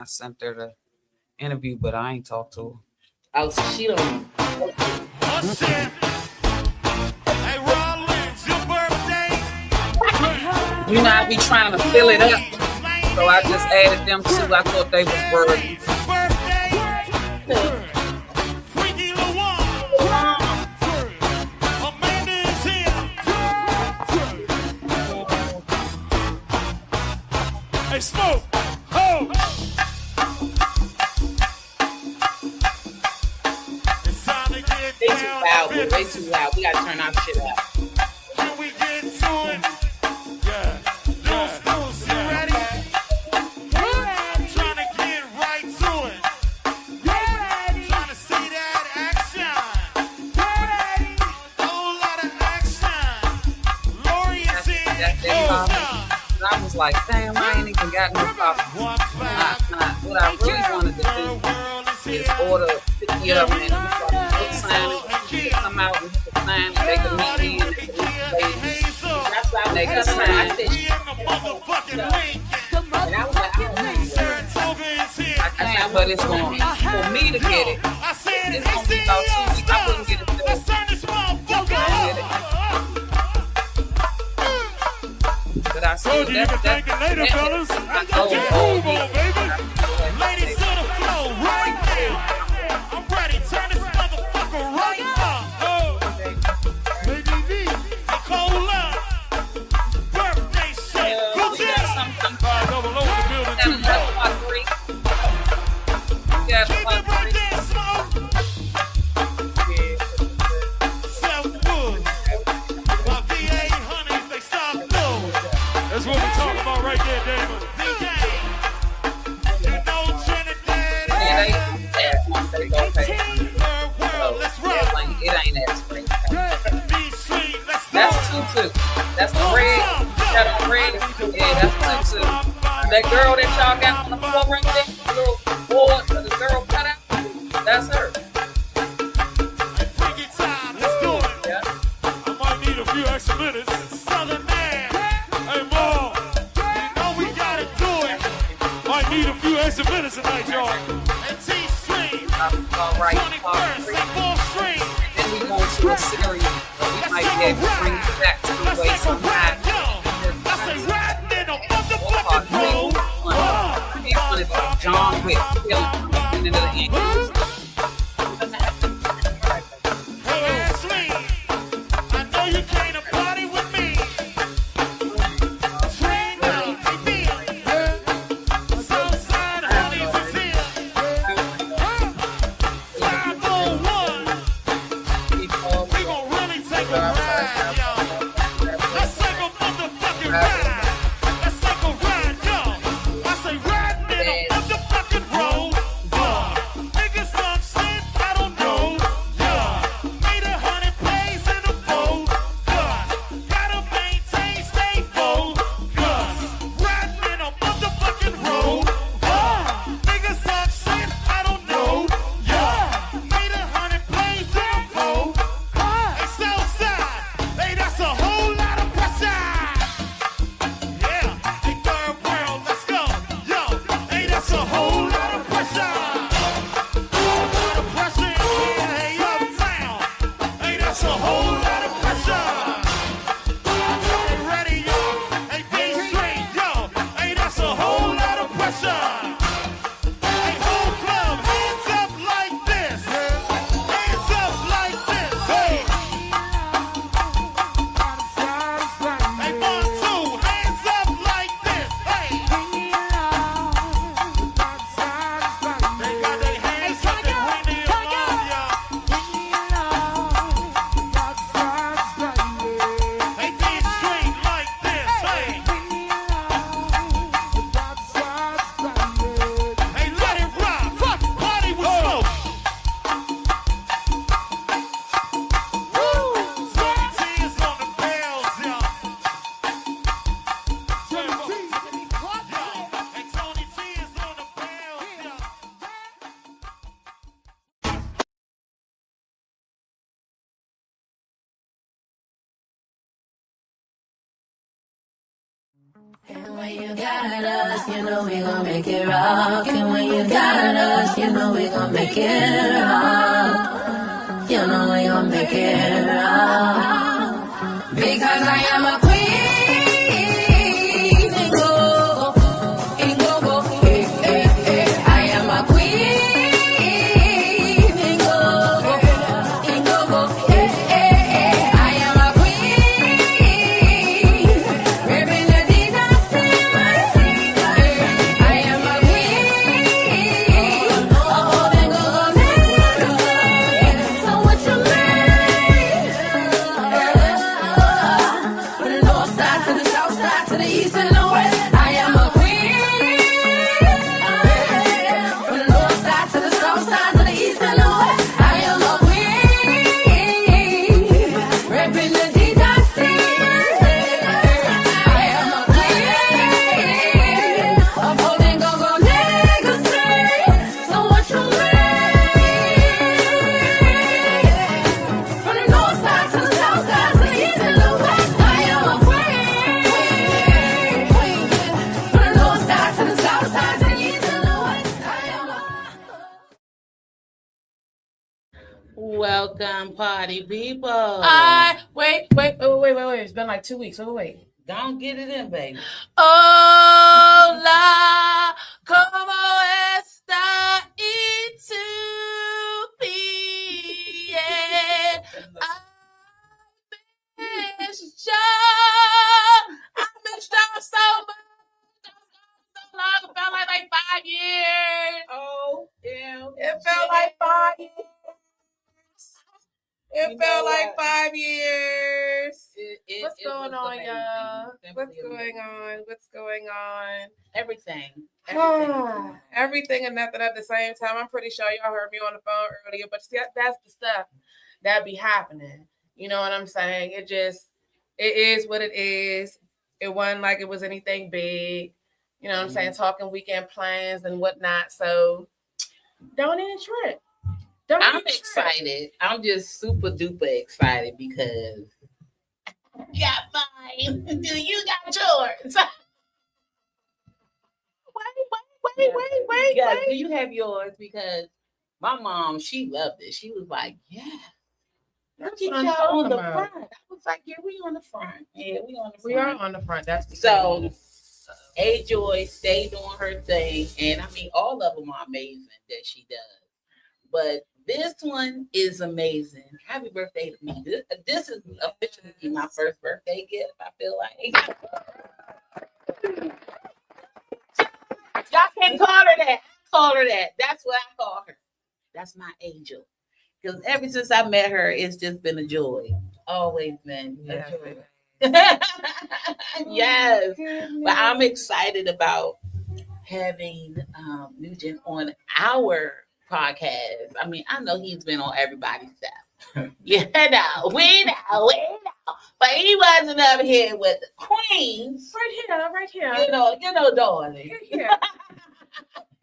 I sent her the interview, but I ain't talked to her. Oh, so she don't. Oh shit! Hey, Rollins, your birthday. You know, I be trying to fill it up, so I just added them two. I thought they was worthy. Freaky Luan. Amanda is here. Hey, Smoke. Ho. It's time to get They too down. loud, bro. They too loud. We gotta turn our shit up. Can we get to it? Yeah. Deuce, you ready? I'm trying to get right to it. Trying to see that action. Whole lot of action. Lori is in. That's I was like, damn, I ain't even got no coffee. What I really wanted to do is order 50 of them and book sign it. They come out and sign it. They can meet me and they can meet the ladies. That's why They can sign I it. said, Motherfucking and I was like, I don't know. I can't, but it's going for me to get it. It's going to be about 2 weeks. I wouldn't get it till I get it. But I Told you you can thank it later, fellas. Move on, baby. Ladies to the floor right now. I'm ready. Turn this motherfucker right up. Baby V, Nicola. Birthday shit. Good job. Double O in the building too. Keep it right there, Smoke. Self-wood. My V800s, they stop low. That's what we're talking about right there, Damon. You know Trinidad. Third world, let's rock. It ain't that spring. B-Street, let's go. That's tutu. That's the red. That on red. Yeah, that's tutu. That girl that y'all got on the floor right there, the little board, the girl cut out, that's her. Freaky time, let's do it. Yeah. I might need a few extra minutes. Southern man. Hey, Mom, you know we gotta do it. Might need a few extra minutes tonight, y'all. And T-Stream, All right. 21st, and 4th Stream. Then we go to a series. We might be able to bring it back to the Let's way take a sometime. ride, yo. I say riding in a motherfucking road. He wanted to John Wick, killing into the end. Hey, Ashley, I know you came to party with me. Train up, baby. Southside honeys is here. 501. We gon' really take a ride, y'all. Let's take a motherfucking ride. Let's take a ride, y'all. I say riding in a motherfucking road. Niggas when you got us, you know we gon' make it rock. And when you got us, you know we gon' make it rock. You know we gon' make it rock. Because I am a queen. Welcome, party people. Wait. It's been like 2 weeks. Wait. Don't get it in, baby. Hola, como está y tú bien? I missed y'all so much. So long. It felt like 5 years. Oh, yeah. It felt like 5 years. It felt like 5 years. What's going on, y'all? What's going on? Everything. Everything and nothing at the same time. I'm pretty sure y'all heard me on the phone earlier, but see, that's the stuff that be happening. You know what I'm saying? It is what it is. It wasn't like it was anything big. You know what I'm saying? Talking weekend plans and whatnot. So don't even trip. I'm excited. I'm just super duper excited because I got mine. Do you got yours? Wait. Do you have yours? Because my mom, she loved it. She was like, yeah. Look at y'all on the front. I was like, yeah, we on the front. Yeah, we on the front. We are on the front. That's so A-Joy stayed doing her thing. And I mean, all of them are amazing that she does. But this one is amazing. Happy birthday to me. This is officially my first birthday gift, I feel like. Y'all can't call her that. Call her that. That's what I call her. That's my angel. Because ever since I met her, it's just been a joy. Always been a joy. Yes. But I'm excited about having Nugent on our podcast. I mean, I know he's been on everybody's stuff. We know. But he wasn't up here with the queens. Right here. You know, darling. Yeah.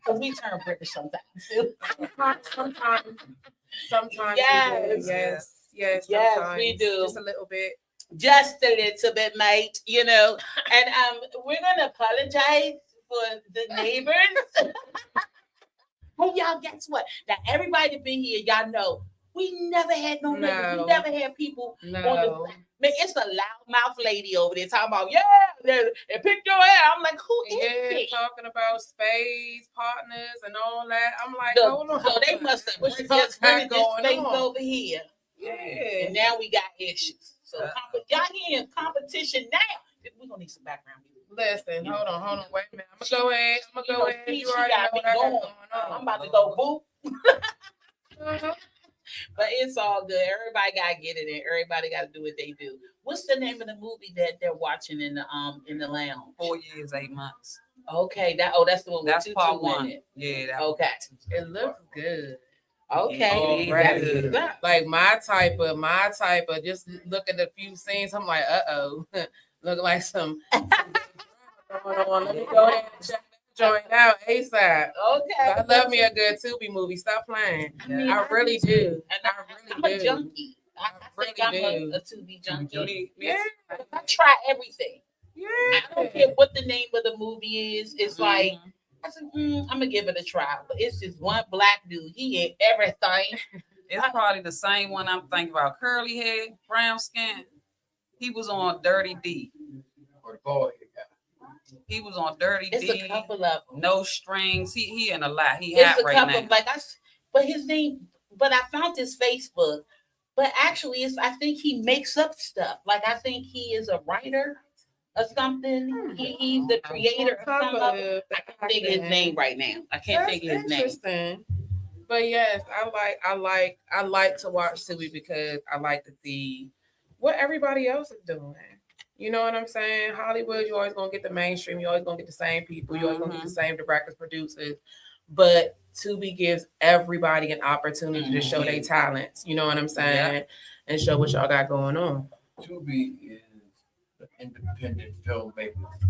Because we turn British sometimes too. Sometimes. Yes, we do. Just a little bit. Just a little bit, mate. You know. And we're gonna apologize for the neighbors. Hey, y'all, guess what? Now, everybody that been here, y'all know, we never had no neighbors. We never had people on the... Man, it's a loudmouth lady over there talking about, they picked your hair. I'm like, who is it? Talking about spades, partners, and all that. I'm like, hold on. So they must have just rented this place over here. Yeah. And now we got issues. So y'all here in competition now. We're going to need some background music. Listen, hold on, wait a minute. I'm gonna go ahead. You already know what I got going on. I'm about to go boop. But it's all good. Everybody gotta get it in. Everybody gotta do what they do. What's the name of the movie that they're watching in the lounge? 4 years, 8 months. Okay, that's the one. That's part one. It. Yeah. Okay. It looks good. Okay. Right. Like my type of. Just look at a few scenes. I'm like, look like some. Going on. Let me go ahead and check that joint out ASAP. Okay. I love me a good Tubi movie. Stop playing. I really do. And I'm a junkie. I think I'm a Tubi junkie. Yeah. I try everything. Yeah. I don't care what the name of the movie is. It's like, I said, I'm gonna give it a try. But it's just one black dude. He in everything. It's probably the same one I'm thinking about. Curly hair, brown skin. He was on Dirty D. Or the bald head guy. He was on Dirty It's D. a couple of them. No strings. He in a lot. He It's hot a right couple. now. Like but his name. But I found his Facebook. But actually, I think he makes up stuff. Like I think he is a writer or something. He's the creator of something. I can't think of his name right now. I can't think of his name. Interesting. But yes, I like to watch Tubi because I like to see what everybody else is doing. You know what I'm saying? Hollywood, you always gonna get the mainstream. You always gonna get the same people. You always gonna get the same directors, producers. But Tubi gives everybody an opportunity to show their talents. You know what I'm saying? And show what y'all got going on. Tubi is the independent filmmaker's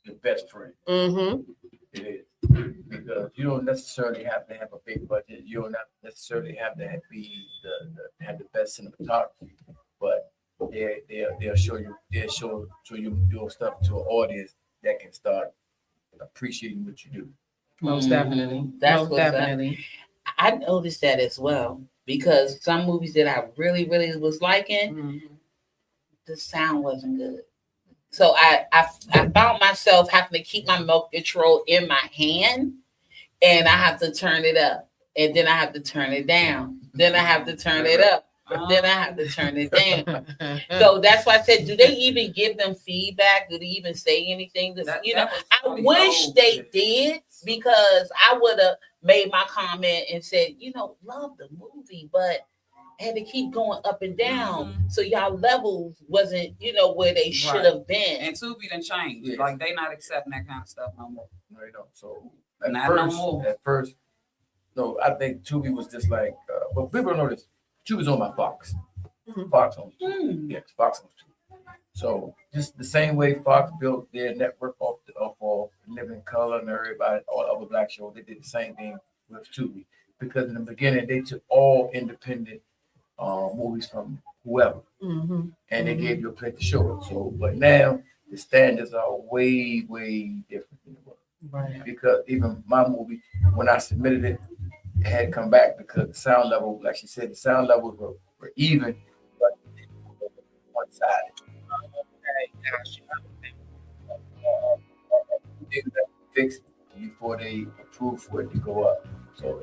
the best friend. It is. Because you don't necessarily have to have a big budget. You don't necessarily have to have the best cinematography, but they'll show you your stuff to an audience that can start appreciating what you do. Most definitely. That's most definitely. I noticed that as well because some movies that I really, really was liking, the sound wasn't good. So I found myself having to keep my remote control in my hand, and I have to turn it up, and then I have to turn it down, then I have to turn it up, then I have to turn it down. So that's why I said, do they even give them feedback? Do they even say anything? I wish they did because I would have made my comment and said, love the movie, but had to keep going up and down, so y'all levels wasn't, where they should have been. And Tubi done changed. Yeah. Like they not accepting that kind of stuff no more. No, they don't. So at first, no, I think Tubi was just like, but people don't know this. Tubi's on my Fox. Fox owns Tubi. Yes, Fox owns Tubi. So just the same way Fox built their network off Living Color and everybody, all the other black shows, they did the same thing with Tubi. Because in the beginning, they took all independent movies from whoever, and they gave you a place to show it. So, but now the standards are way, way different than it was. Right. Because even my movie, when I submitted it, it had come back because the sound level, like she said, the sound levels were even, but one sided. They fixed before they approved for it to go up. So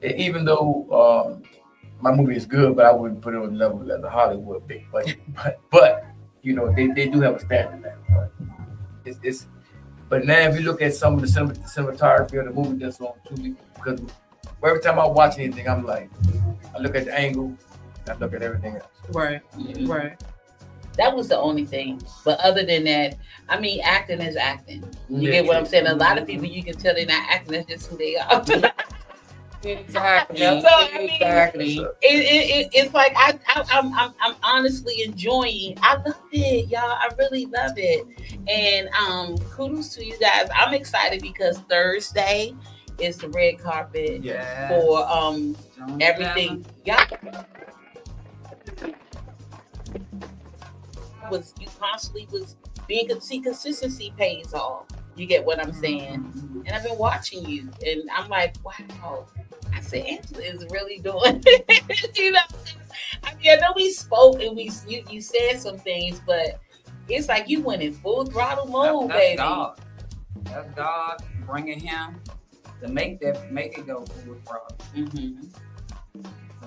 even though my movie is good, but I wouldn't put it on the level of the Hollywood big budget. But they do have a standard now. But but now if you look at some of the cinematography of the movie that's on Tubi, because every time I watch anything, I'm like, I look at the angle, I look at everything else. Right. That was the only thing. But other than that, I mean, acting is acting. You get what I'm saying? A lot of people, you can tell they're not acting. That's just who they are. Exactly. So I mean, exactly. It's like I'm honestly enjoying. I love it, y'all. I really love it, and kudos to you guys. I'm excited because Thursday is the red carpet for everything. Y'all you constantly was being consistency pays off. You get what I'm saying? And I've been watching you, and I'm like, wow. I said, Angela is really doing it. I mean, I know we spoke and you said some things, but it's like you went in full throttle mode, baby. God. That's God bringing him to make it go full throttle.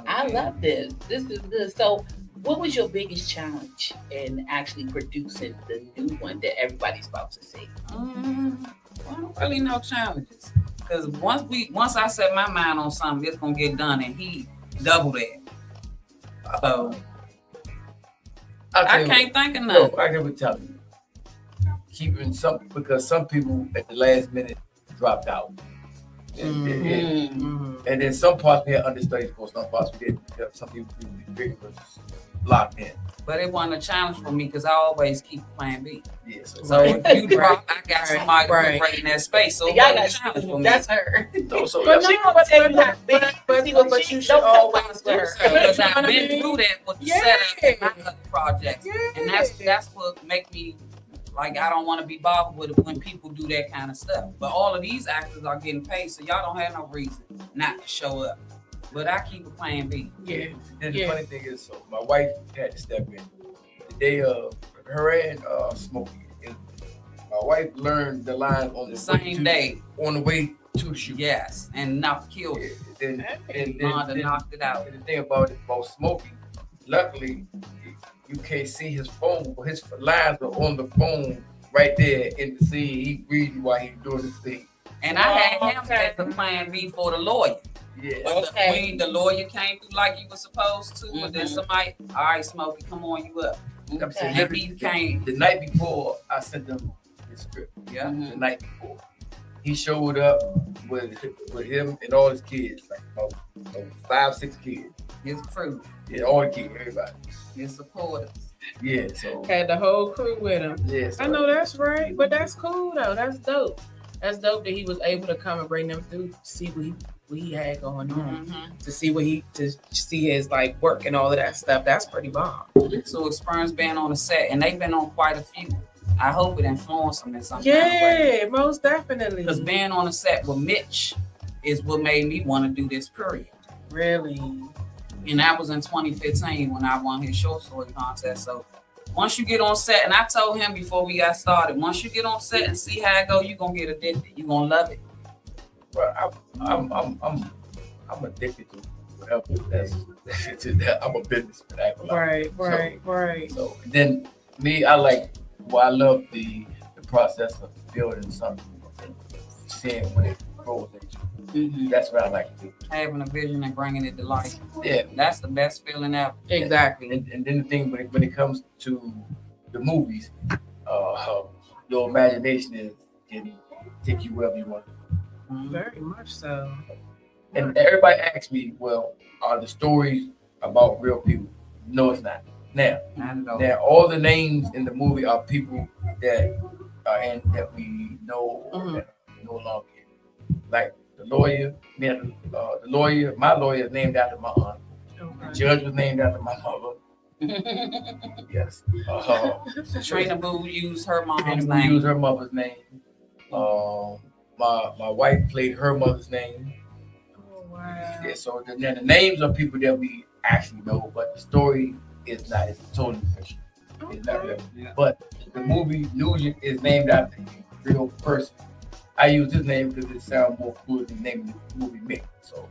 I love this. This is good. So, what was your biggest challenge in actually producing the new one that everybody's about to see? Well, really no challenges. Because once I set my mind on something, it's gonna get done, and he doubled it. So I can't think of nothing. No, I can tell you. Keeping because some people at the last minute dropped out. And then some parts we had understudies for, some parts we didn't. Some people really was locked in. But it wasn't a challenge for me because I always keep plan B. Yeah, So if you drop, I got somebody right in that space. So y'all got a challenge for me. That's her. No, so But She gonna tell you how big, but you should always do so. Because I've been through that with the setup and my other projects. And that's what make me like I don't want to be bothered with it when people do that kind of stuff. But all of these actors are getting paid, so y'all don't have no reason not to show up. But I keep a plan B. Yeah. And the funny thing is, so my wife had to step in. The day her and Smokey, my wife learned the line on the same day on the way to the shoot. Yes, and not killed it. Then knocked it out. And the thing about Smokey, luckily you can't see his phone, but his lines are on the phone right there in the scene. He reading while he's doing his thing. And I had him as the plan B for the lawyer. Yeah. But when the lawyer came through like he was supposed to, but then somebody, all right, Smokey, come on, you up. I'm saying, And he came. The night before, I sent them the script. Yeah. The night before. He showed up with him and all his kids, like about 5, 6 kids. His crew. Yeah, all the kids, everybody. His supporters. Yeah, so. Had the whole crew with him. Yeah, so I know that's right, but that's cool though. That's dope. That's dope that he was able to come and bring them through to see what he had going on, to see his like work and all of that stuff. That's pretty bomb. So experience being on the set, and they've been on quite a few. I hope it influenced them in some kind of Yeah, way. most definitely. Because being on the set with Mitch is what made me want to do this period. Really? And that was in 2015 when I won his short story contest. So once you get on set, and I told him before we got started, once you get on set and see how it go, you're gonna get addicted. You're gonna love it. Well, I'm addicted to whatever. I'm a businessman. Right. So then me, I love the process of building something and seeing when it grows into. That's what I like to do. Having a vision and bringing it to life. Yeah, that's the best feeling ever. Exactly. And then the thing when it comes to the movies, your imagination can take you wherever you want. Very much so. And everybody asks me, well, are the stories about real people? No, it's not. Now, all the names in the movie are people that are in that we know that no longer in. Like the lawyer, my lawyer is named after my aunt. The judge was named after my mother. Yes. Trina Boo used her mom's name. name. Used her mother's name. My wife played her mother's name. Oh, wow. Yeah, so the names are people that we actually know, but the story is not. It's totally fiction. It's not real. Yeah. But the movie Nugent is named after a real person. I use his name because it sounds more cool than the name of the movie MICK. So.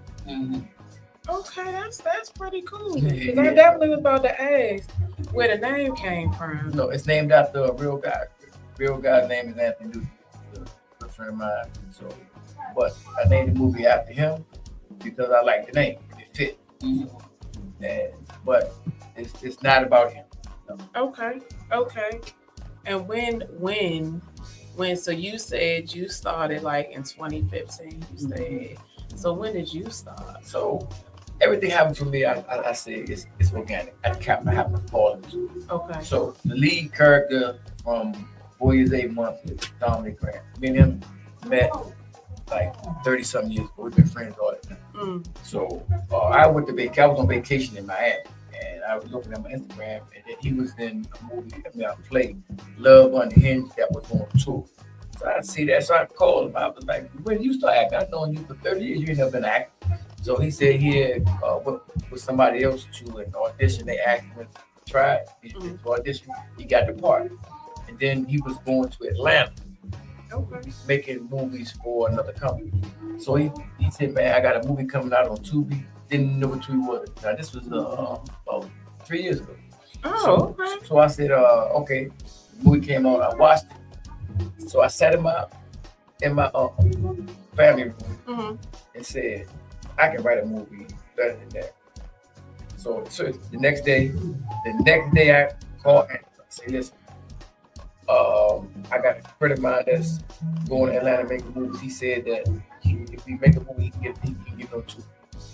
Okay, that's pretty cool. Because I definitely was about to ask where the name came from. No, it's named after a real guy. Real guy's name is Anthony Nugent, a good friend of mine. So, but I named the movie after him because I like the name. It fit. But it's not about him. No. Okay. And when so you said you started like in 2015, you said. So when did you start? So everything happened for me, I say it's organic. I happen to fall into. Okay. So the lead character from 4 years, 8 months is Dominic Grant. Me and him met like 30 something years ago. We've been friends all the time. So I was on vacation in Miami, and I was looking at my Instagram, and then he was in a movie, a play, Love Unhinged, that was on tour. So I see that, so I called him. I was like, when did you start acting? I've known you for 30 years, you ain't never been acting. So he said he had with somebody else to an audition. They asked him to try to audition. He got the part. And then he was going to Atlanta, making movies for another company. So he said, man, I got a movie coming out on Tubi. Didn't know what Tubi was. Now, this was about 3 years ago. So I said, okay. The movie came on. I watched it. So I sat him out in my family room and said, I can write a movie better than that. So the next day I called and I said, listen, I got a friend of mine that's going to Atlanta making movies. He said that if we make a movie, he can get on 2.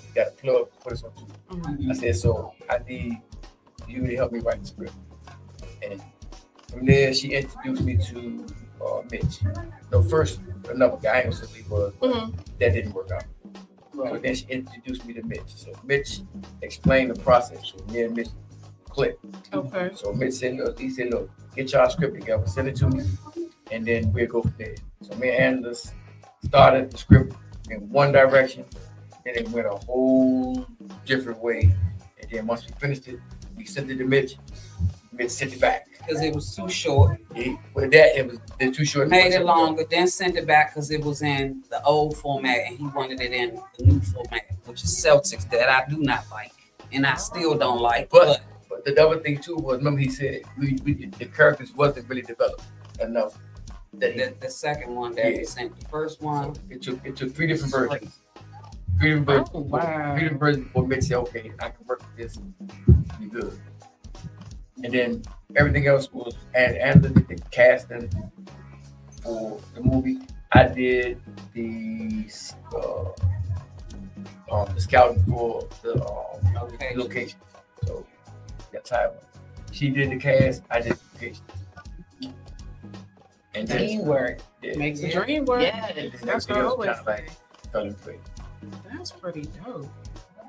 He got a plug, put us on 2. Mhm. I said, so I need you to help me write the script. And from there, she introduced me to Mitch. No, first another guy, I ain't gonna say he was, but that didn't work out. So then she introduced me to Mitch. So Mitch explained the process. So me and Mitch clicked. Okay. So Mitch said, look, get y'all script together, send it to me, and then we'll go from there. So me and Angela started the script in one direction, and it went a whole different way. And then once we finished it, we sent it to Mitch. Mitch sent it back. Because it was too short. With that, it was too short. Made it longer, then sent it back because it was in the old format and he wanted it in the new format, which is Celtics that I do not like and I still don't like. But the other thing too was, remember he said the characters wasn't really developed enough. The second one that was sent, the first one. So it took 3 different versions. 3 different versions. Oh, wow. 3 different versions before Mitch said, okay, I can work with this. Be good. And then everything else was, and Angela did the casting for the movie. I did the scouting for the location. So that's how it went. She did the cast, I did the location. And then Teamwork Makes the dream work. Yeah, That's what I always say. fell in place. That's pretty dope.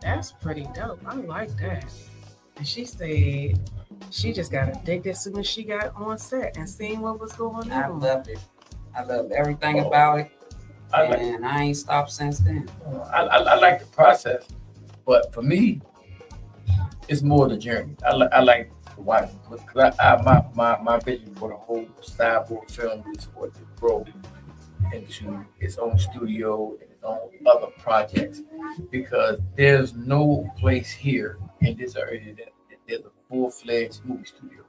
That's pretty dope. I like that. And she said she just got addicted as soon as she got on set and seen what was going I on. loved it. I loved everything about it. And I ain't stopped since then. I like the process, but for me, it's more the journey. I like to watch because my vision for the whole Cyborg film is for it to grow into its own studio and its own other projects, because there's no place here in this area that there's a full-fledged movie studio.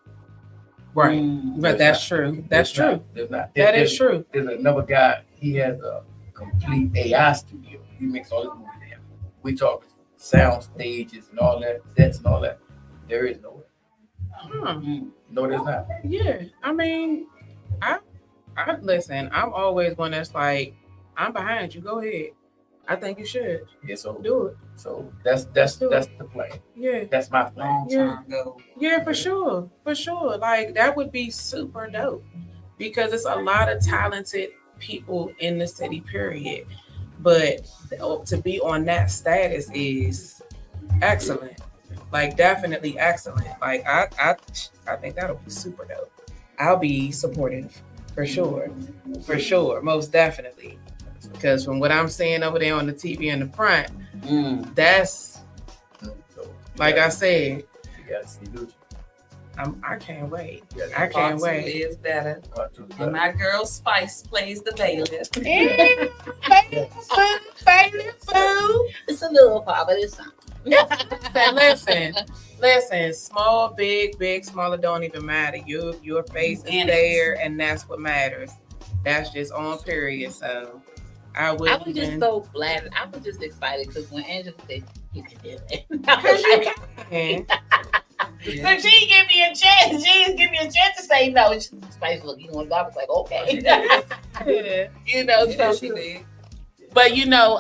Right. But that's true. That's true. There's not. That is true. There's another guy. He has a complete AI studio. He makes all his movies there. We talk sound stages and all that, sets and all that. There is nowhere. No, there's not. Yeah. I mean, I listen, I'm always one that's like, I'm behind you. Go ahead. I think you should. Yeah, so Do it. So that's the plan. Yeah. That's my plan. Long time ago. Yeah, for sure. For sure. Like that would be super dope because it's a lot of talented people in the city, period. But to be on that status is excellent. Like definitely excellent. Like I think that'll be super dope. I'll be supportive for sure. For sure. Most definitely. Because from what I'm seeing over there on the TV in the front, that's like I said. You gotta see Gucci. I can't wait. Yeah, I can't Part 2 wait. is better. Part 2 is And better. my girl Spice plays the bailiff. Favorite food. It's a little part, but it's something. Listen. Small, big, smaller don't even matter. Your face is And there, and that's what matters. That's just on period. So I I was wouldn't just even. so glad. I was just excited because when Angela said you can do it, Because you can. so she didn't give me a chance. She didn't give me a chance to say no. Spice, look, you want to go? I was like, okay. Yeah. You know, Yeah, so she did. but you know,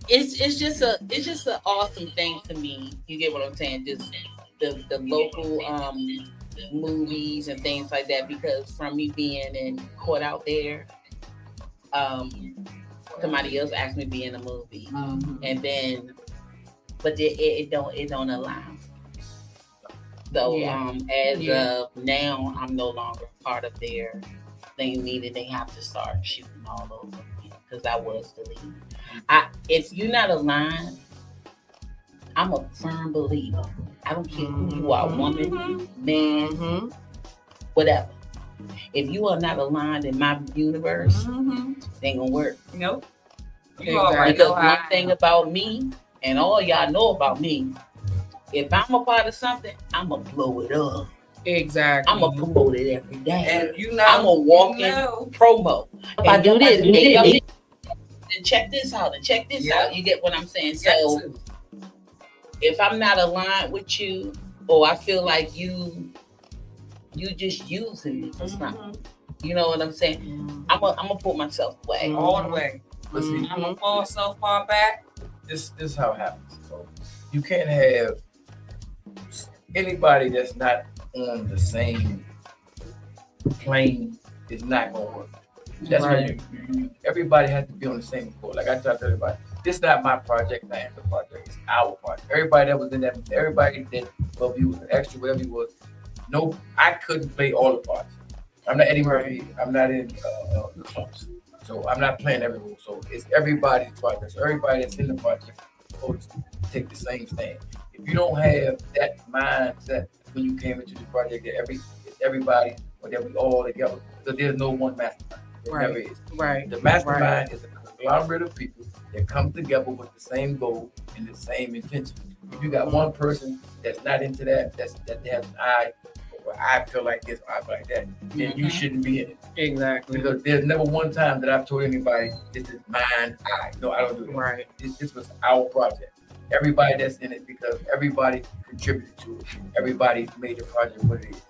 it's just an awesome thing to me. You get what I'm saying? Just the local movies and things like that. Because from me being in court out there, somebody else asked me to be in a movie, and then, but it don't align. So as of now, I'm no longer part of their thing. Meaning they have to start shooting all over because I was the lead. If you're not aligned, I'm a firm believer. I don't care who you are, woman, man, whatever. If you are not aligned in my universe, it ain't gonna work. Nope. Exactly. You already Because know how one I thing am. about me, and all y'all know about me, if I'm a part of something, I'm gonna blow it up. Exactly. I'm gonna promote it every day. And you know, I'm a walking you know. promo. If I do this, this. and check this out, and check this Yeah. out. You get what I'm saying? Got So to. if I'm not aligned with you, or I feel like you You just using me for something. You know what I'm saying? I'm gonna put myself away. All the way. But see, I'm gonna fall so far back. this is how it happens. So you can't have anybody that's not on the same plane is not gonna work. That's Right. when everybody has to be on the same board. Like I tell everybody, this is not my project, not the project. It's our project. Everybody that was in that, everybody that, well, he was an extra, whatever he was. No, I couldn't play all the parts. I'm not Eddie Murphy. I'm not in the clubs. So I'm not playing every role. So it's everybody's project. So everybody that's in the project supposed to take the same stand. If you don't have that mindset when you came into the project that everybody or that we all together, because there's no one mastermind. There never is. Right. The mastermind is a conglomerate of people that come together with the same goal and the same intention. If you got one person that's not into that has an eye, or I feel like this, I feel like that, then you shouldn't be in it. Exactly. Because there's never one time that I've told anybody, this is mine, no, I don't do that. Right. This was our project. Everybody that's in it, because everybody contributed to it. Everybody made the project what it is.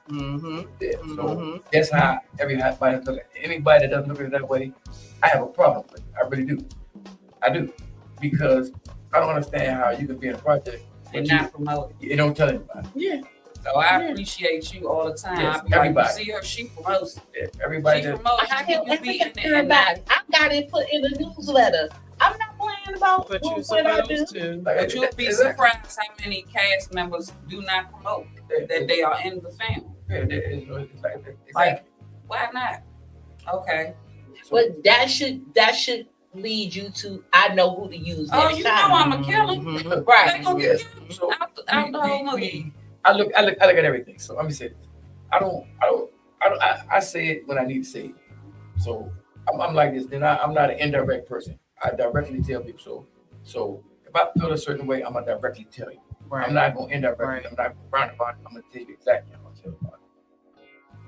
Yeah, so that's how everybody look at it. Anybody that doesn't look at it that way, I have a problem with it. I really do. I do. Because I don't understand how you can be in a project And not promote. You don't tell anybody. Yeah. So I appreciate you all the time. Yes, I be like, everybody. you see her, she promotes. Yeah, everybody She that promotes. How can you be in there and Everybody, not? I got it put in the newsletter. I'm not playing about But you what I do. supposed to. But you'll be surprised how many cast members do not promote that they are in the film. it's like that. Like, why not? Okay. But that should lead you to I know who to use Oh, next you know time. I'm a killer. Right. They gonna get you So out the whole movie. I look at everything. So let me say this. I say it when I need to say it. So I'm like this. Then I'm not an indirect person. I directly tell people. So if I feel a certain way, I'm gonna directly tell you. Right. I'm not gonna indirectly. Right. I'm not gonna round about it. I'm gonna tell you exactly how I'm gonna tell you about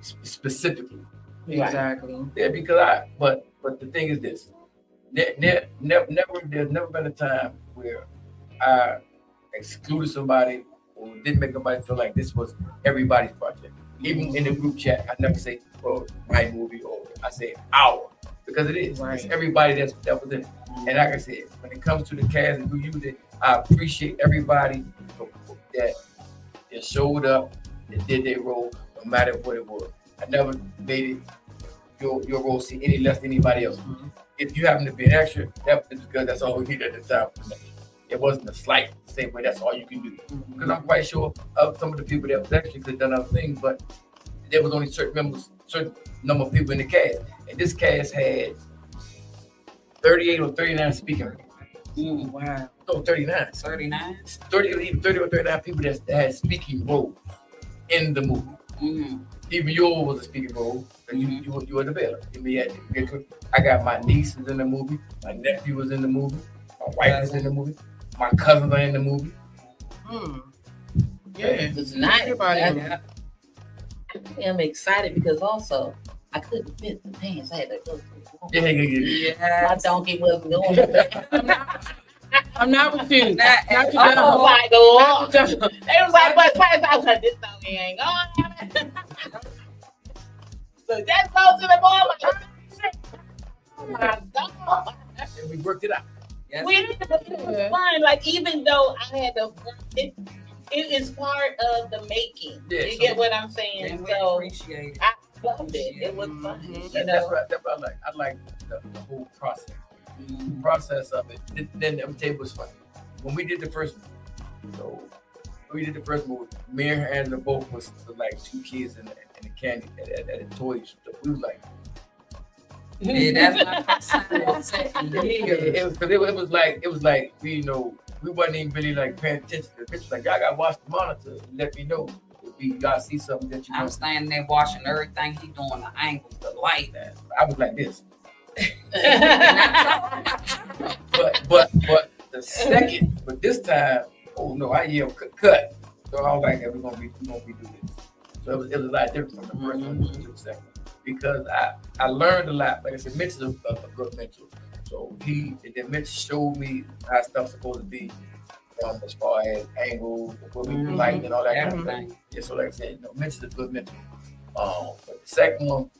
it. Specifically. Exactly. Yeah, because but the thing is this. There's never been a time where I excluded somebody or didn't make nobody feel like this was everybody's project. Even in the group chat, I never say, well, my movie, or I say our, because it is. Right. It's everybody that was in it. And like I said, when it comes to the cast and who used it, I appreciate everybody that showed up, that did their role, no matter what it was. I never made it your role see any less than anybody else. If you happen to be an extra, that was because that's all we needed at the time. It wasn't a slight same way. That's all you can do. Because I'm quite sure of some of the people that was extra could have done other things, but there was only certain number of people in the cast, and this cast had 38 or 39 speaking. Wow. No, 39. 39. 30 or 39 people that had speaking roles in the movie. Even yours was a speaking role. You were the villain. I got my niece was in the movie. My nephew was in the movie. My wife was in the movie. My cousins are in the movie. Yeah. It's nice. Everybody. I'm excited because also I couldn't fit the pants. I had to go through. Yeah. My donkey wasn't going. I'm not with you. Not I you. was like, oh. They was like, but I was like, this donkey ain't going. So that goes to the ball. Oh my God. And we worked it out. Yes. It was fun. Like, even though I had to, it is part of the making. Yeah, You so- get what I'm saying? And we So appreciate it. I loved it. It was fun. You That's know? what I like. I like the whole process. The process of it. Then I'm tell you what's funny. When we did the first movie, me and her and the both was like two kids in the candy at a toy store. We was like, Yeah, that's my first time. it was like we wasn't even really like paying attention to the picture. Like, y'all gotta watch the monitor and let me know if we gotta see something that you I'm know. standing there watching everything he doing, the angles, the light. I was like this. But the second, but this time, oh no, I yelled cut. So I was like, we're gonna be doing this. So it was a lot different from the first one to the second. Because I learned a lot. Like I said, Mitch is a good mentor. So Mitch showed me how stuff's supposed to be, as far as angles, what we like, and all that kind of thing. Yeah, so like I said, Mitch is a good mentor. But the second one,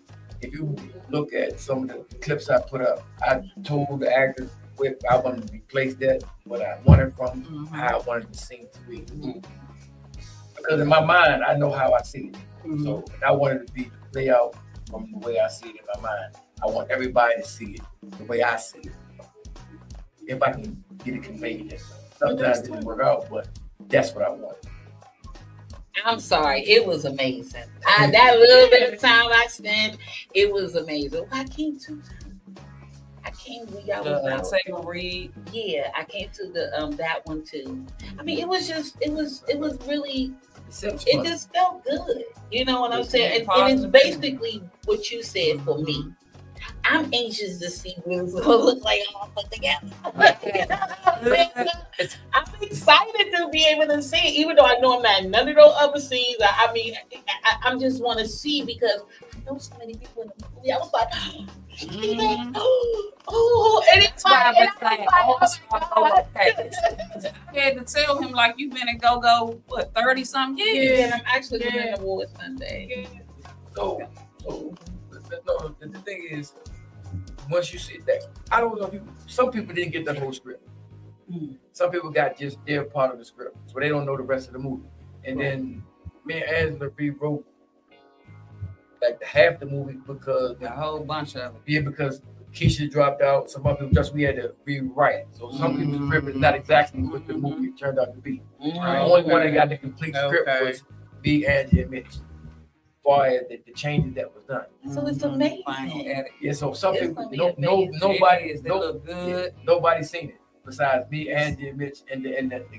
if you look at some of the clips I put up, I told the actors where I wanted to be placed at, what I wanted from, how I wanted the scene to be. Because in my mind, I know how I see it. So I wanted to be play out from the way I see it in my mind. I want everybody to see it the way I see it. If I can get it conveyed. Sometimes it didn't work out, but that's what I want. I'm sorry, it was amazing. That little bit of time I spent, it was amazing. I came to. I came. Read. Yeah, I came to the that one too. I mean, it was really. It just felt good. You know what I'm saying? And it's basically what you said for me. I'm anxious to see what it's gonna look like all put together. I'm excited to be able to see it, even though I know I'm not in none of those other scenes. I just want to see because I know so many people in the movie. I was like, oh, and it's I had to tell him like you've been in go-go what 30-something years. Yeah, and I'm actually winning an award Sunday. So the thing is, once you see that, I don't know. Some people didn't get the whole script. Some people got just their part of the script, so they don't know the rest of the movie. And then me and Angela rewrote like half the movie because a whole bunch of it. Yeah, because Keisha dropped out. Some other people we had to rewrite. So some people's script is not exactly what the movie turned out to be. The only one that got the complete script was B, Angie, and Mitch. As far as the changes that was done. So it's amazing. Yeah, so some It's people, gonna be nobody, they look good. Nobody's seen it besides me, Angie, and Mitch, and the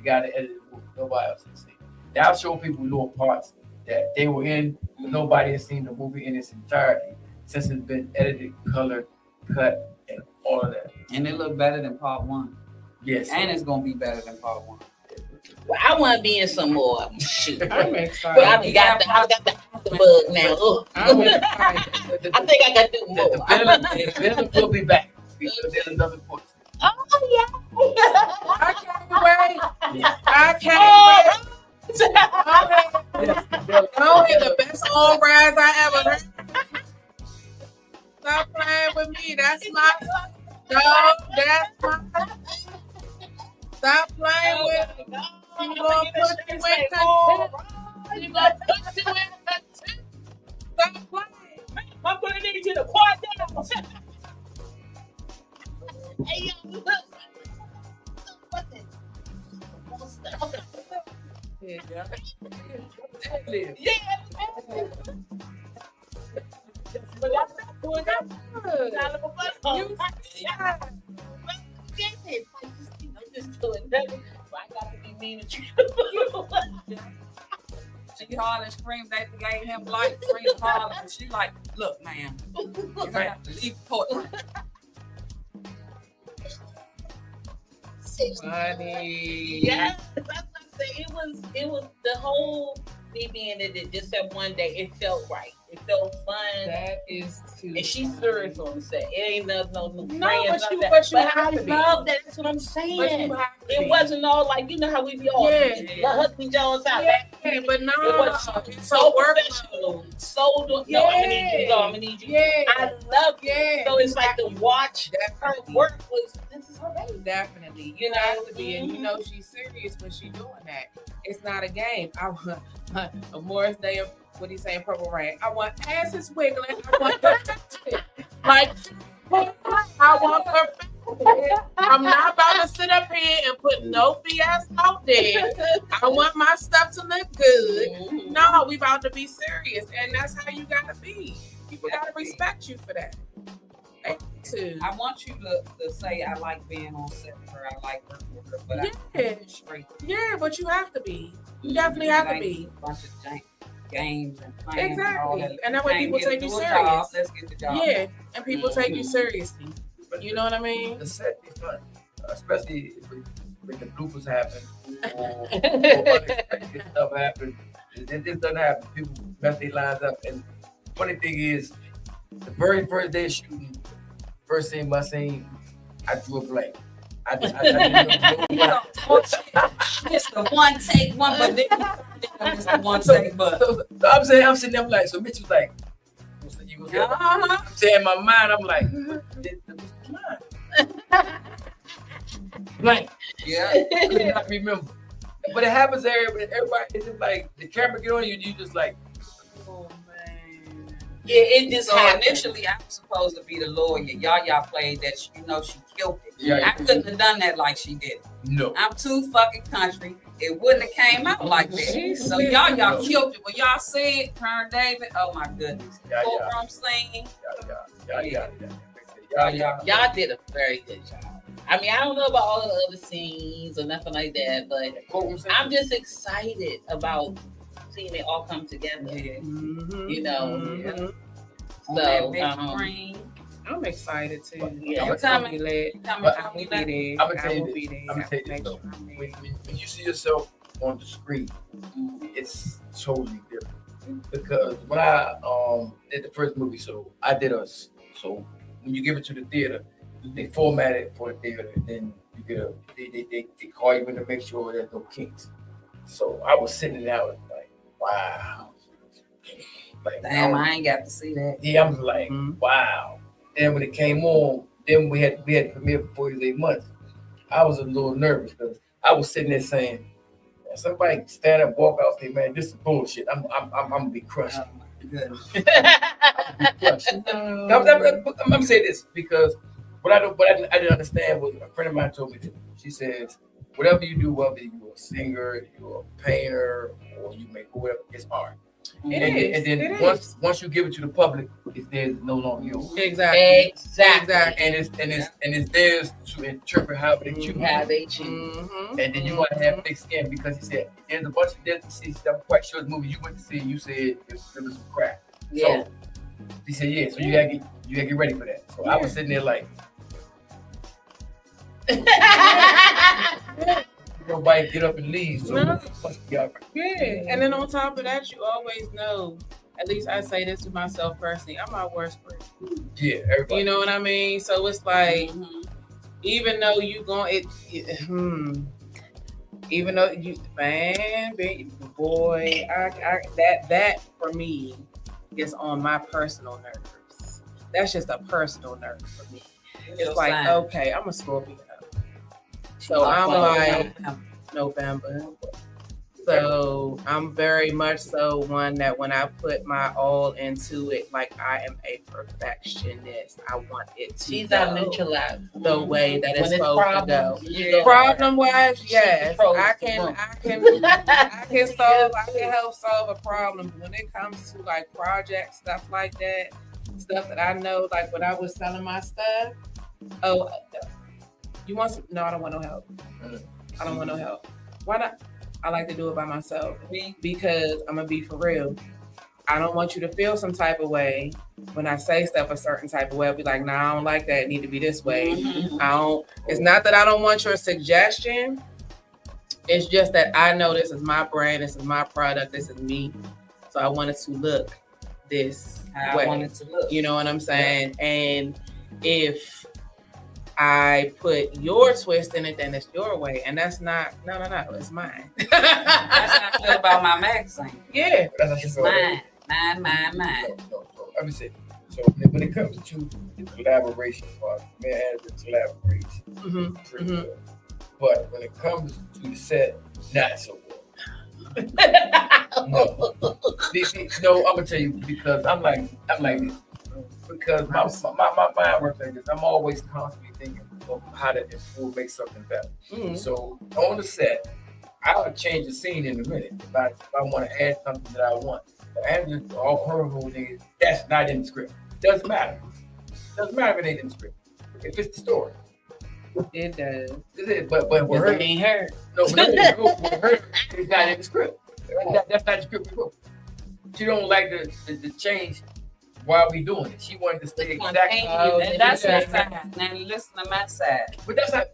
guy that edited the movie. Nobody else has seen it. Now, I show people little parts that they were in, but nobody has seen the movie in its entirety since it's been edited, colored, cut, and all of that. And it looked better than part one. Yes. And it's gonna be better than part one. Well, I want to be in some more. Shoot. I'm excited. But I got the bug now. I'm excited. I think I got to do more. The villain will be back. Because there's another point. Oh, yeah. I can't wait. I can't wait. Don't hit the best old rise I ever heard. Stop playing with me. That's my dog. That's my. Stop playing with me. You gonna put you in content. You gonna put you in content. Stop playing. I'm gonna need you to quiet down. Hey, yo, look. What's it? Yeah. But that's not doing that. I'm just doing that. I got to be mean to you. She called and screamed. They gave him light, screamed hard, and she like, "Look, man, you have to leave the courtroom." Funny. Yeah, that's what I'm saying. It was the whole me being in it just that one day. It felt right. It felt fun. That is too. And she's serious on the set. It ain't no but you I have to be. love that. That's what I'm saying. But you have to It be. wasn't all like, you know how we be all Hudson Jones out. Yeah, but no, It was so professional. So no, I'm gonna need you. No, I'm gonna need you. Yeah. I love it. Yeah. So it's like to watch her work was this is her baby. Definitely. You You know? have to be, and you know she's serious when she's doing that. It's not a game. I want a Morris Day of what do you say in Purple Rain? I want asses wiggling. I want perfection. Like I want perfection. I'm not about to sit up here and put no BS out there. I want my stuff to look good. No, we about to be serious, and that's how you gotta be. People gotta respect you for that. They need to. I want you to say I like being on set with her. I like working with her, but Yeah. I'm straight. Yeah, but you have to be. You definitely have to be. A bunch of games and playing. Exactly. And all that. And that way Can't people get take to you do a serious. job, let's get the job. Yeah, and people take you seriously. You know what I mean? The set is fun, especially when the bloopers happen or unexpected stuff happens. It just doesn't happen. People mess their lines up. And the funny thing is, the very first day of shooting, first scene, my scene, I drew a blank. I didn't know. It's the one take one, but then it's the one take, but So I'm sitting there, I'm like, so Mitch was like, you gonna get I'm saying in my mind, I'm like, blank. yeah. I could not remember. But it happens everybody, it's just like the camera get on you, you just like, Oh man. Yeah, it just So happened. initially, I was supposed to be the lawyer. Y'all played that. She killed it. Yeah. I couldn't have done that like she did. no. I'm too fucking country. It wouldn't have came out like that. So y'all killed it. When y'all said her and David, oh my goodness. Yeah. Courtroom scene. Yeah. Y'all did a very good job. I mean, I don't know about all the other scenes or nothing like that, but I'm just excited about seeing it all come together. Yeah. You know, Yeah. so On that big screen. I'm excited too. yeah. What time I'll be lit. Come But I on, will we be let- there. I'ma tell I you will this. be there. I'ma I tell you will make this, sure I'm there. when you see yourself on the screen, it's totally different. Because when I did the first movie, so when you give it to the theater, they format it for the theater, and then you get they call you in to make sure there's no kinks. So I was sitting there, I was like, wow. Like, Damn, I ain't got to see that. yeah, I was like, wow. Then when it came on, then we had premiere for 48 months. I was a little nervous because I was sitting there saying, somebody stand up, walk out, say, man, this is bullshit. I'm gonna be crushed. Oh my goodness. I'm gonna say this because what I didn't understand was a friend of mine told me. She says, whatever you do, whether you're a singer, you're a painter, or you make whatever, it's art. And then once you give it to the public, there's no longer yours. Exactly. Exactly. And it's theirs to interpret however they choose. How they choose. Mm-hmm. And then you want to have thick skin because he said there's a bunch of different scenes. I'm quite sure the movie you went to see, you said it was some crap. Yeah. So he said, yeah. So you gotta get ready for that. So I was sitting there like, nobody get up and leave. So No. must be all right. Yeah, and then on top of that, you always know. At least I say this to myself personally. I'm my worst critic. Yeah, everybody. You know what I mean? So it's like, Mhm. even though you going even though you, man, boy, I that for me is on my personal nerves. That's just a personal nerve for me. It's like, Sign. okay, I'm a Scorpio. So I'm like November. So I'm very much so one that when I put my all into it, like I am a perfectionist. I want it to She's go our neutralizer. the way that it's When it's supposed to go. problems, yeah. Problem wise, yes, controls I the can room. I can help solve a problem. When it comes to like project stuff like that, stuff that I know, like when I was selling my stuff. Oh, you want some? No, I don't want no help. I don't want no help. Why not? I like to do it by myself because I'm gonna be for real. I don't want you to feel some type of way when I say stuff a certain type of way. I'll be like, nah, I don't like that. It need to be this way. I don't. It's not that I don't want your suggestion. It's just that I know this is my brand. This is my product. This is me. So I want it to look this way. I want it to look. You know what I'm saying? And if I put your twist in it, then it's your way. And that's not, no, it's mine. That's how I feel about my magazine. Yeah. It's mine. Mine. No. Let me say. So when it comes to collaboration, man, I had a collaboration. Mm-hmm. Pretty good. But when it comes to the set, not so good. No. No, I'm gonna tell you because I'm like this. Because my mind works like this. I'm always constantly thinking of how to improve, make something better. Mm-hmm. So on the set, I'll change the scene in a minute if I want to add something that I want. And all horrible things, that's not in the script. Doesn't matter. Doesn't matter if it ain't in the script. If it's the story. It does. Is it? But with her, ain't her. no, with her, it's not in the script. That's not the script we wrote. She don't like the change while we doing it. She wanted to stay exactly. And that's her side. Now listen to my side. But that's not.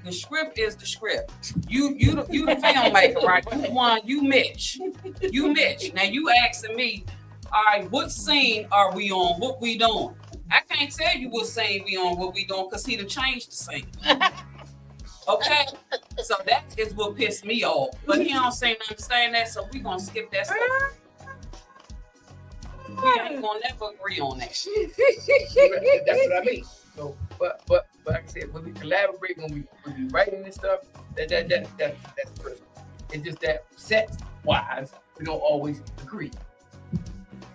The script is the script. You the filmmaker, right? You Mitch. Now you asking me, all right, what scene are we on? What we doing? I can't tell you what scene we on, what we doing, because he done changed the scene. Okay? So that is what pissed me off. But he don't seem to understand that, so we gonna skip that stuff. We ain't gonna never agree on that. That's what I mean. So, but like I said, when we collaborate, when we writing this stuff, that's personal. It's just that set wise, we don't always agree.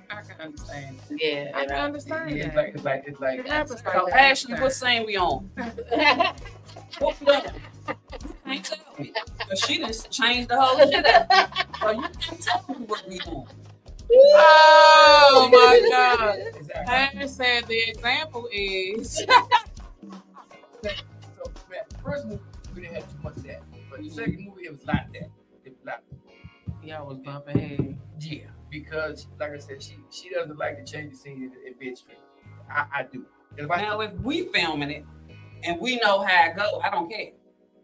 I can understand. Yeah, I can understand. It's that. like It happens like So that. Ashley, what scene we on? What we on? You can't tell me. Because she done changed the whole shit up. So you can't tell me what we doing. Oh my God. exactly. Harry said the example is. So, man, the first movie, we didn't have too much of that. But the second movie, it was like that. It was like Y'all was bumping head. yeah, because like I said, she doesn't like to change the scene in bed street. I do. Now, if we filming it and we know how it go, I don't care.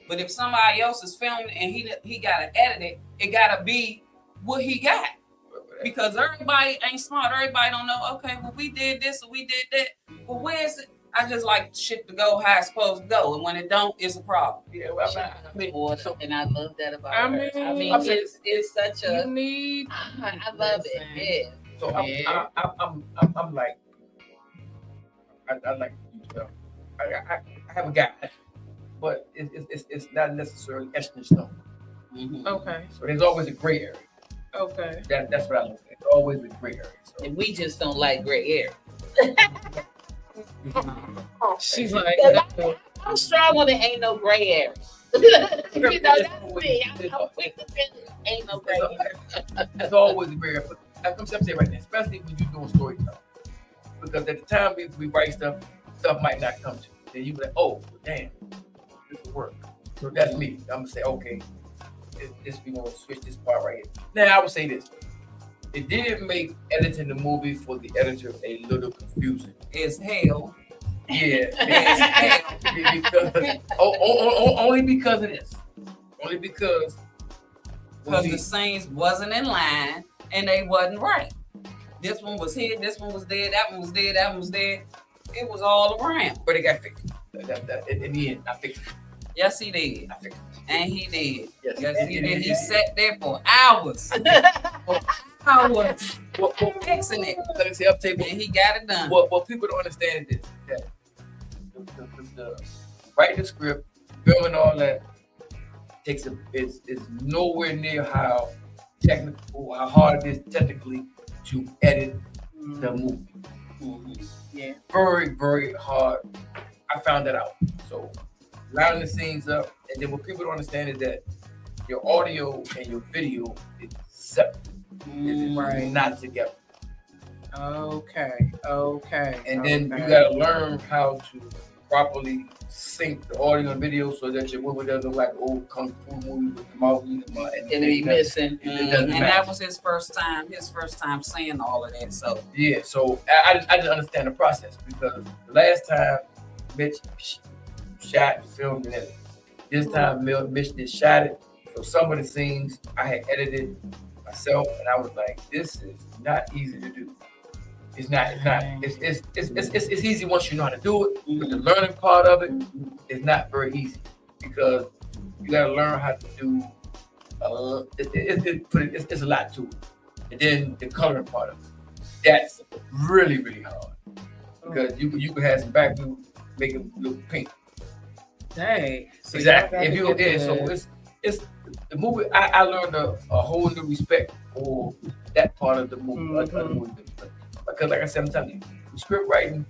But if somebody else is filming and he gotta edit it, it gotta be what he got. Because everybody ain't smart. Everybody don't know, okay, well, we did this or we did that. Well, where's it? I just like shit to go how it's supposed to go. And when it don't, it's a problem. Yeah, well, And I love that about I her. mean, It's such a. You need. I love it. Yeah. so I'm like, I like I have a guy, but it's not necessarily etched in stone. Mm-hmm. Okay. So there's always a gray area. Okay. That's what I look at. There's always a gray area. So, And we just don't like gray hair. She's like. I'm strong on it. Ain't no gray hair. That's me. I'm quick to tell you, ain't no gray hair. there's always a gray area. But I'm saying right now, especially when you're doing storytelling, because at the time we write stuff might not come to you. Then you be like, oh, damn, this will work. So that's me. I'm gonna say, okay, this we gonna switch this part right here. Now I would say this. It did make editing the movie for the editor a little confusing. It's hell. Yeah, because only because of this. Only because The scenes wasn't in line and they wasn't right. This one was here, this one was there, that one was there, that one was there. It was all around. but it got fixed. In the end, I fixed it. Yes, he did. I fixed it. And he did. Yes, Yes, he and- did. and- He sat there for hours. Hours fixing it. Like I say, up table. And he got it done. What people don't understand is that the writing the script, filming all that is nowhere near how hard it is technically to edit the movie. Yeah. Very, very hard. I found that out. So rounding the scenes up, and then what people don't understand is that your audio and your video is separate. It's not together. Okay. And then you gotta learn how to properly sync the audio and video so that your movie doesn't look like an old kung fu movie with the mouth and And be missing. It doesn't And match. that was his first time saying all of that. So Yeah, so I didn't understand the process because the last time Mitch shot, filmed, and edited. This time Mitch just shot it. So some of the scenes I had edited myself, and I was like, "This is not easy to do. It's not. It's easy once you know how to do it, but the learning part of it is not very easy because you got to learn how to do. It's a lot to it, and then the coloring part of it. That's really, really hard because you could have some back blue make it look pink. Dang. So Exactly. y'all If you gotta get so it's the movie. I learned a whole new respect for that part of the movie. Of the movie. Because like I said, I'm telling you, script writing,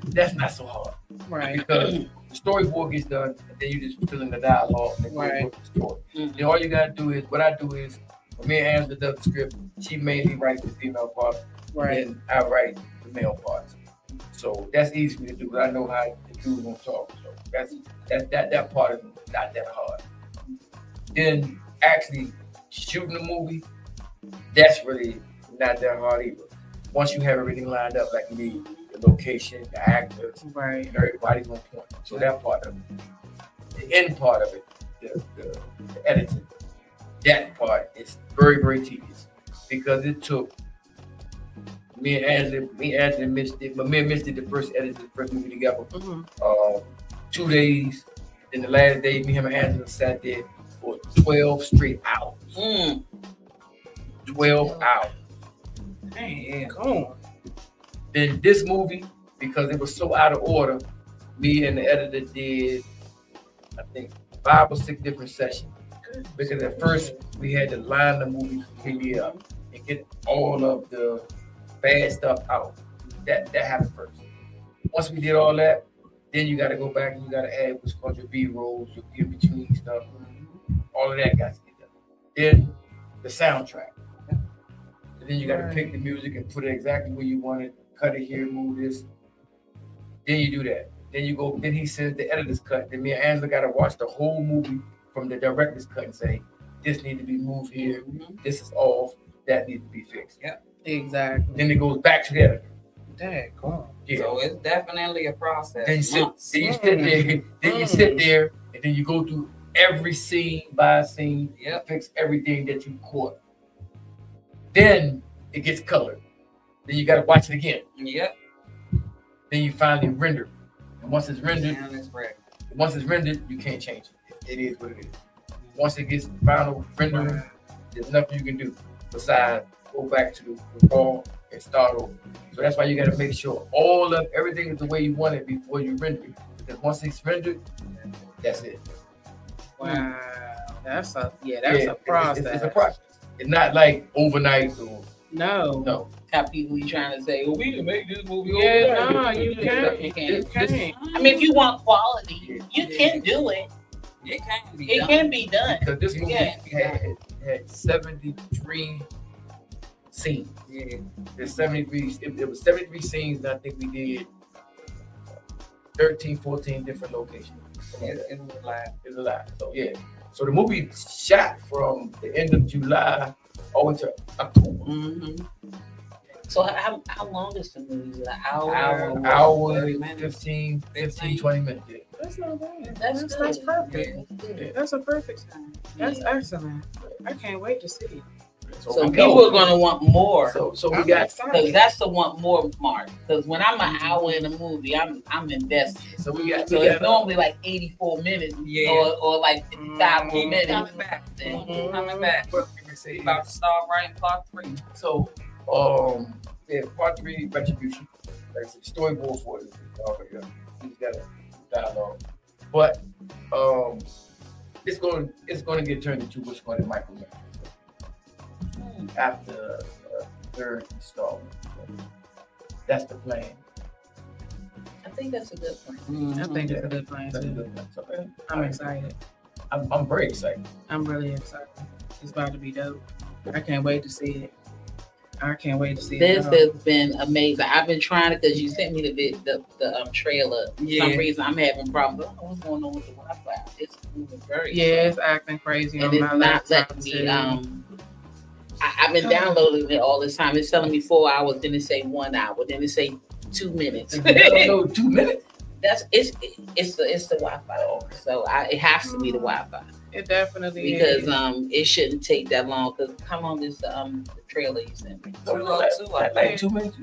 that's not so hard. right. Because the storyboard gets done, and then you just fill in the dialogue and Right. work the story. Then all you gotta do is what I do is when me and Angela does the script, she mainly writes the female part, Right. and I write the male parts. So that's easy for me to do. I know how the dude gonna talk. So that part is not that hard. Then actually shooting the movie, that's really not that hard either. Once you have everything lined up, like me, the location, the actors, Right. and everybody's on point. So that part of it, the end part of it, the editing, that part is very, very tedious because it took Me and Angela missed it, but me and Mitch did the first edit of the first movie together. 2 days. Then the last day, me, him, and Angela sat there for 12 straight hours. 12 hours. Man, Come on. Then this movie, because it was so out of order, me and the editor did, I think, 5 or 6 different sessions. Because at first we had to line the movie completely up and get all of the bad stuff out. That happened first. Once we did all that, then you got to go back and you got to add what's called your B-rolls, your in-between stuff. All of that got to get done. Then the soundtrack. And then you got to pick the music and put it exactly where you want it. Cut it here, move this. Then you do that. Then you go. Then he says the editor's cut. Then me and Angela got to watch the whole movie from the director's cut and say, this needs to be moved here. This is off. That needs to be fixed. Yep. Exactly. Then it goes back to the editor. Dang, come on. Yeah. So it's definitely a process. Then you sit Months. there, and then you go through every scene by scene, Yep. fix everything that you caught. Then it gets colored. Then you got to watch it again. Yep. Then you finally render. And once it's rendered, And it's ready. you can't change it. It is what it is. Once it gets final rendering, there's nothing you can do besides go back to the raw and start over. So that's why you got to make sure everything is the way you want it before you render it. Because once it's rendered, that's it. Wow. That's a It's process. a process. It's not like overnight or No. Got people you trying to say, well, we can make this movie Yeah, overnight. no, you can't. You You can't. can't. I mean, if you want quality, you can do it. It can be It done. can be done. because this movie Yeah. had 73 scenes. Yeah. There's 73. It was 73 scenes, and I think we did 13, 14 different locations. It was like, It's a lot. So yeah. So the movie shot from the end of July all the way to October. Mm-hmm. So how long is the movie? An hour? Hour, 30 minutes. 15, 20 minutes. Yeah. That's not bad. That's That's good. perfect. Yeah. That's a perfect time. That's excellent. I can't wait to see it. So we people go. are gonna want more. So we I'm got Because that's the want more mark. Because when I'm an hour in a movie, I'm invested. so we got So it's normally like 84 minutes Yeah. or like 55 more keep minutes. coming back. Keep coming back. what we say. About to start writing part 3. So yeah, part 3 retribution. Like I said, storyboard for it. He's got a dialogue. But it's going to get turned into what's called a micromanage after the third installment. That's the plan. I think that's a good plan. I think it's a good plan That's a too. good plan. So, I'm excited. I'm very excited. I'm really excited. It's about to be dope. I can't wait to see it. I can't wait to see This it. has been amazing. I've been trying to, because you sent me the trailer. For some reason, I'm having problems. I don't know what's going on with the Wi-Fi. It's moving very Yeah, slow. it's acting crazy And on it's my not laptop letting me. too. I've been downloading it all this time. It's telling me 4 hours, then it say 1 hour, then it say 2 minutes. I don't know, 2 minutes. It's the Wi-Fi. So it has to be the Wi-Fi It definitely because is. it shouldn't take that long. Because how long is the trailer you sent me? Like 2 minutes.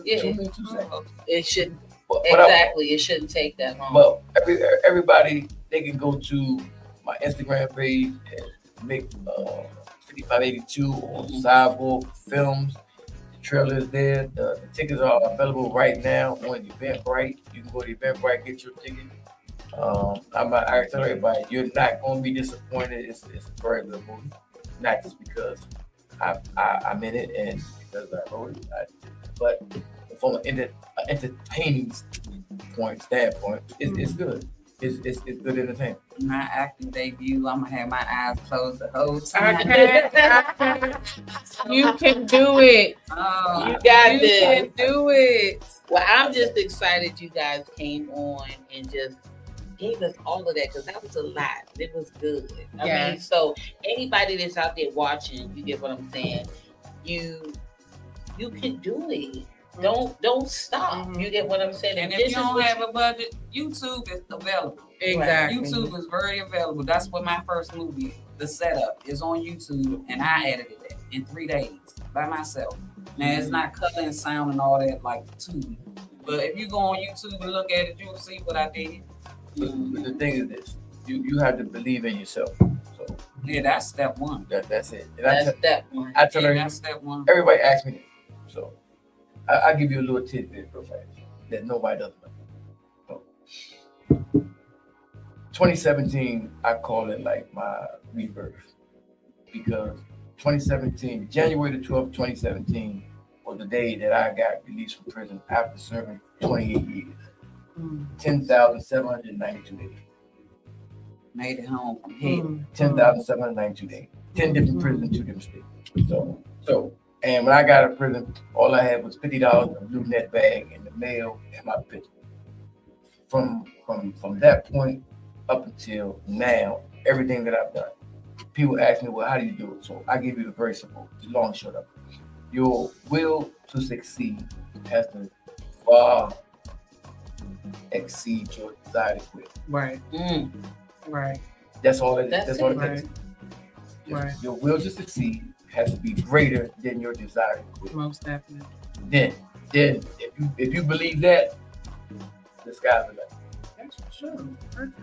Yeah. 2 minutes, 2 seconds. It shouldn't But exactly. It shouldn't take that long. Well, everybody, they can go to my Instagram page and make 5582 on Cyborg Films. The trailer is there. The tickets are available right now on Eventbrite. You can go to Eventbrite, get your ticket. I tell everybody, you're not going to be disappointed. It's a very good movie. Not just because I'm in it and because I wrote it, but from an entertaining standpoint, it's good. It's good entertainment. My acting debut, I'm gonna have my eyes closed the whole I time. can't. You can do it. Oh, You got You this. can do it. Well, I'm just excited you guys came on and just gave us all of that because that was a lot. It was good. I mean, Yes. so anybody that's out there watching, you get what I'm saying. You can do it. Don't stop. Mhm. You get what I'm saying. and this if is you don't what have a budget, YouTube is available. Exactly. YouTube is very available. That's what my first movie, the setup, is on YouTube, and I edited it in 3 days by myself. Now it's not color and sound and all that like Tubi. But if you go on YouTube and look at it, you'll see what I did. But the thing is this, you have to believe in yourself. So Yeah, that's step one. that's it. And That's step one. I tell Yeah, her, that's step one. everybody asks me that. So I give you a little tidbit real fast that nobody doesn't know. So, 2017, I call it like my rebirth because 2017, January the 12th, 2017 was the day that I got released from prison after serving 28 years, 10,792 days. Made it home from here. 10,792 days. 10 different prisons, 2 different states. So, and when I got out of prison, all I had was $50 in a blue net bag in the mail and my picture. From that point up until now, everything that I've done, people ask me, well, how do you do it? So I give you the very simple, long and short of it. Your will to succeed has to far exceed your desire to quit. Right. Right. That's all it is. That's That's all it it. takes. Right. Your will to succeed has to be greater than your desire to quit. Most definitely. Then if you believe that, the sky's the limit. That's for sure.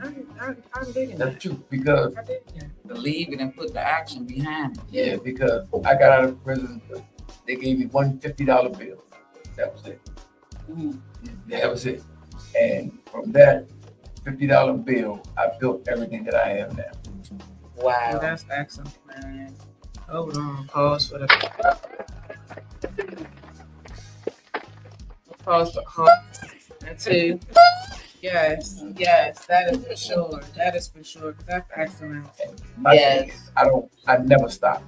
I'm digging That's that. true because I dig that. Believe it and put the action behind it. yeah, because I got out of prison, but they gave me one $50 bill. That was it. That was it. And from that $50 bill, I built everything that I have now. Oh, Wow. that's excellent, man. Hold on. Pause for the. Pause for and two. Yes, that is for sure. That is for sure. That's excellent. My Yes. thing is, I never stop.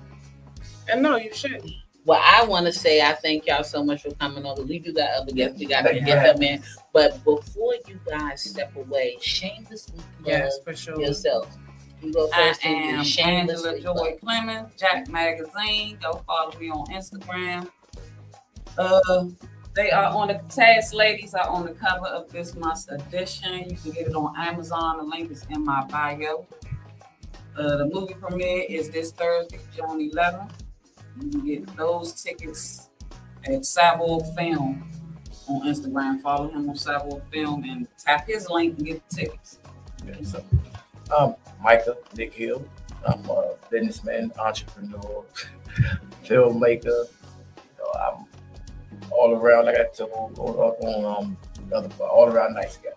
And no, you shouldn't. Well, I want to say I thank y'all so much for coming over. We do got other guests. We got to Thank you. get them in. But before you guys step away, shamelessly plug Yes, for sure. yourself. You go I first. and am shamelessly Angela plug. Joy Clemens, Jack Magazine. Go follow me on Instagram. They are on the T.A.S.K ladies are on the cover of this month's edition. You can get it on Amazon. The link is in my bio. The movie premiere is this Thursday, June 11th. You can get those tickets at Cyborg Film on Instagram. Follow him on Cyborg Film and tap his link and get the tickets. Yeah, so, MICAH, Nick Hill. I'm a businessman, entrepreneur, filmmaker. I'm all around, like I told, all around nice guy.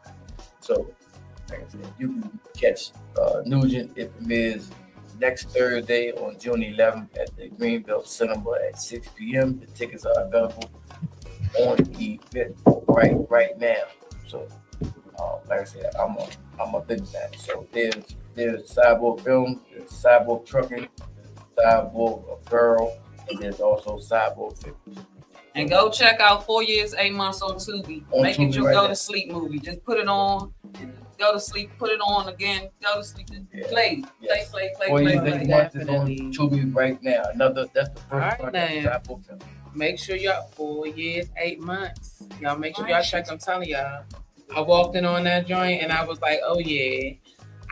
So, like I said, you can catch Nugent. It premieres next Thursday on June 11th at the Greenbelt Cinema at 6 p.m. The tickets are available on Event right now. So, like I said, I'm a businessman. So there's Cyborg Films, there's Cyborg Trucking, Cyborg Apparel, and there's also Cyborg Fitness. And go check out 4 Years, 8 Months on Tubi. On Make Tubi it your right go now. to sleep movie. Just put it on. Go to sleep. Put it on again. Go to sleep. Yeah. Play. Yes. Play. 4 years, 8 months is on Definitely. Tubi right now. That's the first Alright, part of then. Cyborg Films. Make sure y'all 4 years, 8 months. Y'all make sure y'all check. I'm telling y'all. I walked in on that joint and I was like, oh yeah,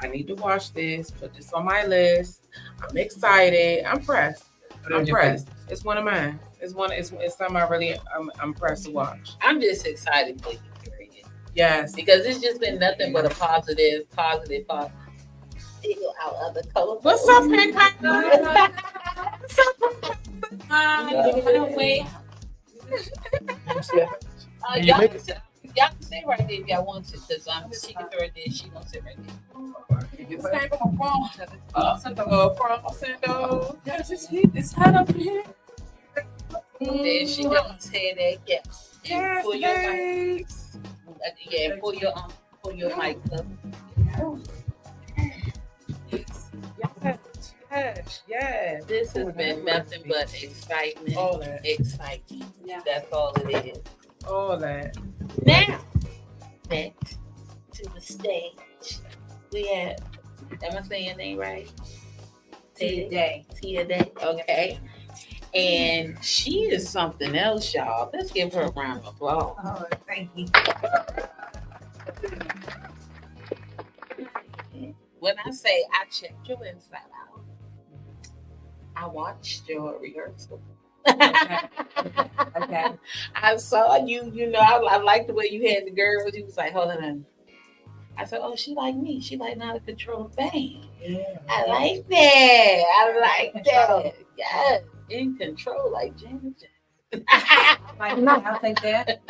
I need to watch this. Put this on my list. I'm excited. I'm pressed. Put it on I'm your pressed. It's one of mine. It's something I'm pressed to watch. I'm just excited for you, period. Yes. Because it's just been nothing but a positive. Figure out other color. What's up, Pink What's up, Wait. You make Y'all can stay right there if y'all want to, because she can throw it there. She gonna sit right there. This came from a prom. Prom sendo. Yes, it's hot up in here. Then she gonna say that yes. Yes, Pull your mic. thanks. Yeah, pull your mic up. Yes. This has been nothing but excitement. All that. Excitement. That's all it is. All that. Now, next to the stage, we have, am I saying your name right? Tia Day. Okay. And she is something else, y'all. Let's give her a round of applause. Oh, thank you. When I say I checked your inside out, I watched your rehearsal Okay. I saw you. You know, I like the way you had the girls. You was like, hold on. I said, oh, she like me. She like how to control pain. Yeah. I like that. I like that. Yes, in control, like Janet. Like, no, I'll take that.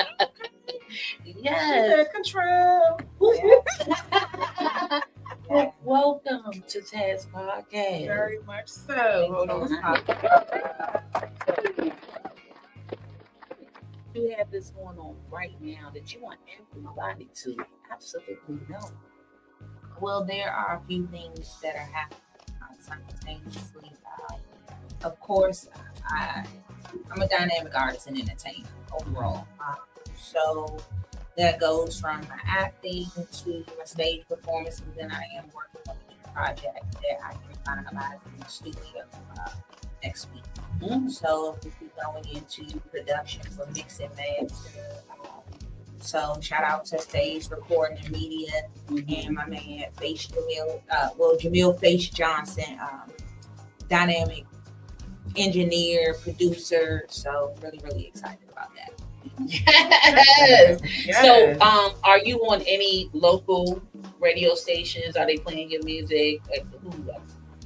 Yes. Control. Well, welcome to T.A.S.K Podcast. Very much so. Hold on. You have this going on right now that you want everybody to absolutely know. Well, there are a few things that are happening simultaneously. Of course, I'm a dynamic artist and entertainer overall. So that goes from my acting to my stage performance, and then I am working on a new project that I can finalize in the studio next week. Mm-hmm. So we'll be going into production for mix and master. So shout out to Stage Recording and Media and my man Face Jamil, Jamil Face Johnson, dynamic engineer, producer. So really excited about that. Yes. Yes. So, are you on any local radio stations? Are they playing your music? Like,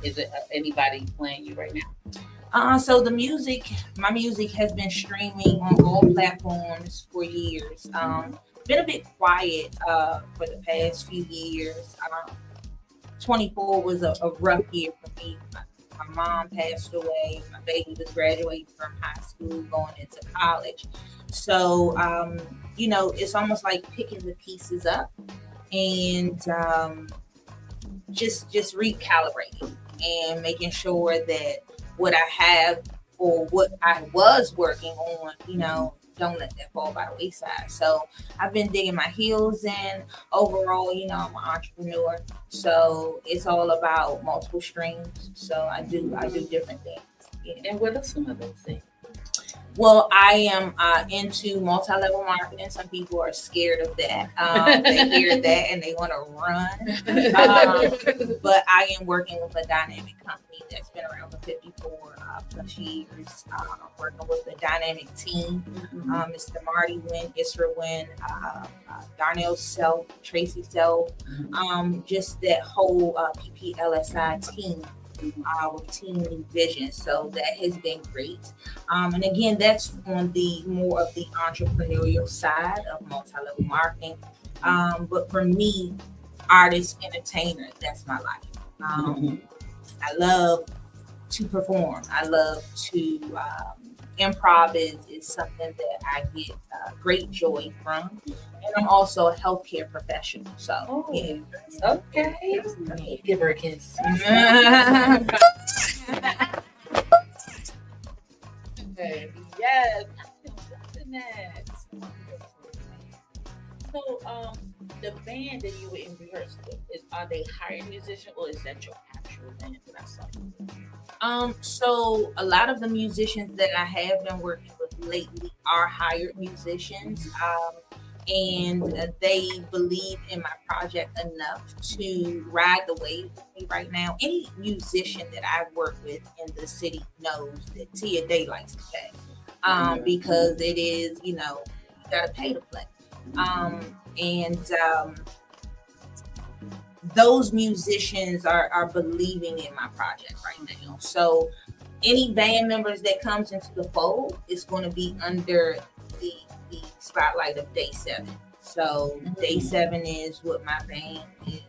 is it anybody playing you right now? So my music has been streaming on all platforms for years. Been a bit quiet for the past few years. 24 was a rough year for me. My mom passed away. My baby was graduating from high school, going into college. So, it's almost like picking the pieces up and just recalibrating and making sure that what I have or what I was working on, don't let that fall by the wayside. So I've been digging my heels in. Overall, I'm an entrepreneur. So it's all about multiple streams. So I do different things. Yeah. And what are some of those things? Well, I am into multi-level marketing. Some people are scared of that. They hear that and they want to run. But I am working with a dynamic company that's been around for 54 plus years. I'm working with a dynamic team. Mr. Marty Wynn, Isra Wynn, Darnell Self, Tracy Self, just that whole PPLSI team. With Team New Vision. So that has been great. And again, that's on the more of the entrepreneurial side of multi-level marketing. But for me, artist, entertainer, that's my life. I love to perform. I love to improv is something that I get great joy from. And I'm also a healthcare professional. So, yeah. Okay. Give her a kiss. Okay. Yes. So, the band that you were in rehearsal with, are they hired musicians or is that your actual band that I saw? So a lot of the musicians that I have been working with lately are hired musicians. And they believe in my project enough to ride the wave with me right now. Any musician that I've worked with in the city knows that Tia Day likes to pay, because it is, you gotta pay to play. Those musicians are believing in my project right now. So any band members that comes into the fold is going to be under the spotlight of Day 7. So Day 7 is what my band is.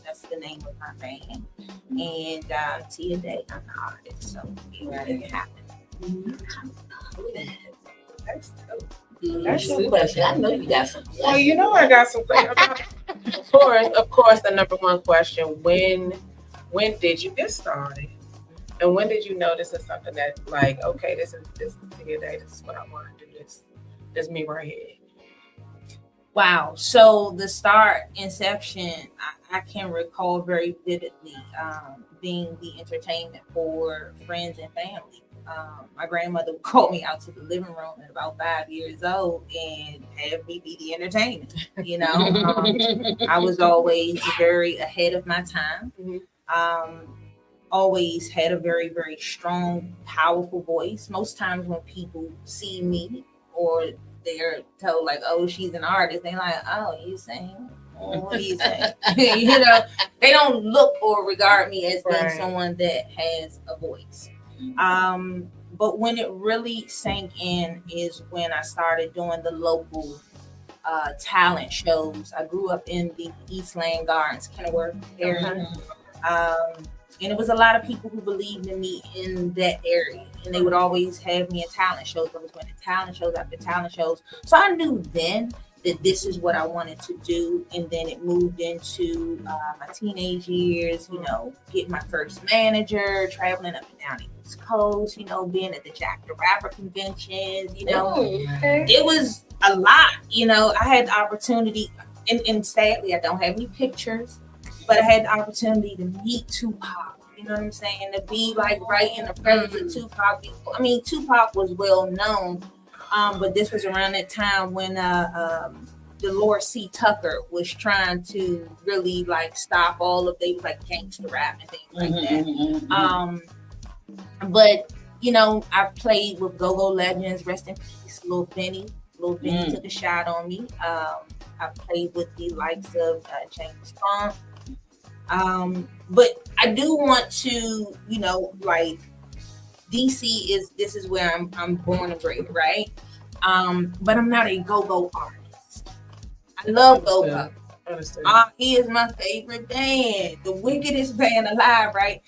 That's the name of my band. And Tia Day, I'm the artist. So it happened. That's dope. That's your question. I know you got some. Well, I got some questions. Of course, the number one question: when did you get started, and when did you know this is something that, like, okay, this is Tia Day. This is what I want to do. This is me right here. Wow. So the start, inception, I can recall very vividly being the entertainment for friends and family. My grandmother would call me out to the living room at about 5 years old and have me be the entertainment. I was always very ahead of my time. always had a very, very strong, powerful voice. Most times when people see me or they're told like, oh, she's an artist, they're like, oh, you sing? Oh, what do you say? You know, they don't look or regard me as being someone that has a voice. But when it really sank in is when I started doing the local talent shows. I grew up in the Eastland Gardens, Kenilworth area. And it was a lot of people who believed in me in that area. And they would always have me in talent shows. I was going to talent shows after talent shows. So I knew then that this is what I wanted to do. And then it moved into my teenage years, you know, getting my first manager, traveling up and down the East Coast, you know, being at the Jack the Rapper conventions, you know. It was a lot, you know. I had the opportunity, and sadly, I don't have any pictures, but I had the opportunity to meet Tupac, you know what I'm saying? To be like right in the presence of Tupac. I mean, Tupac was well known, but this was around that time when Dolores C. Tucker was trying to really like stop all of they like gangster rap and things like that. But you know, I've played with go-go legends, rest in peace, Lil Benny. Lil Benny took a shot on me. I played with the likes of James Funk. But I do want to, you know, like DC this is where I'm born and bred, right? But I'm not a go-go artist. I love go-go. He is my favorite band, the wickedest band alive, right?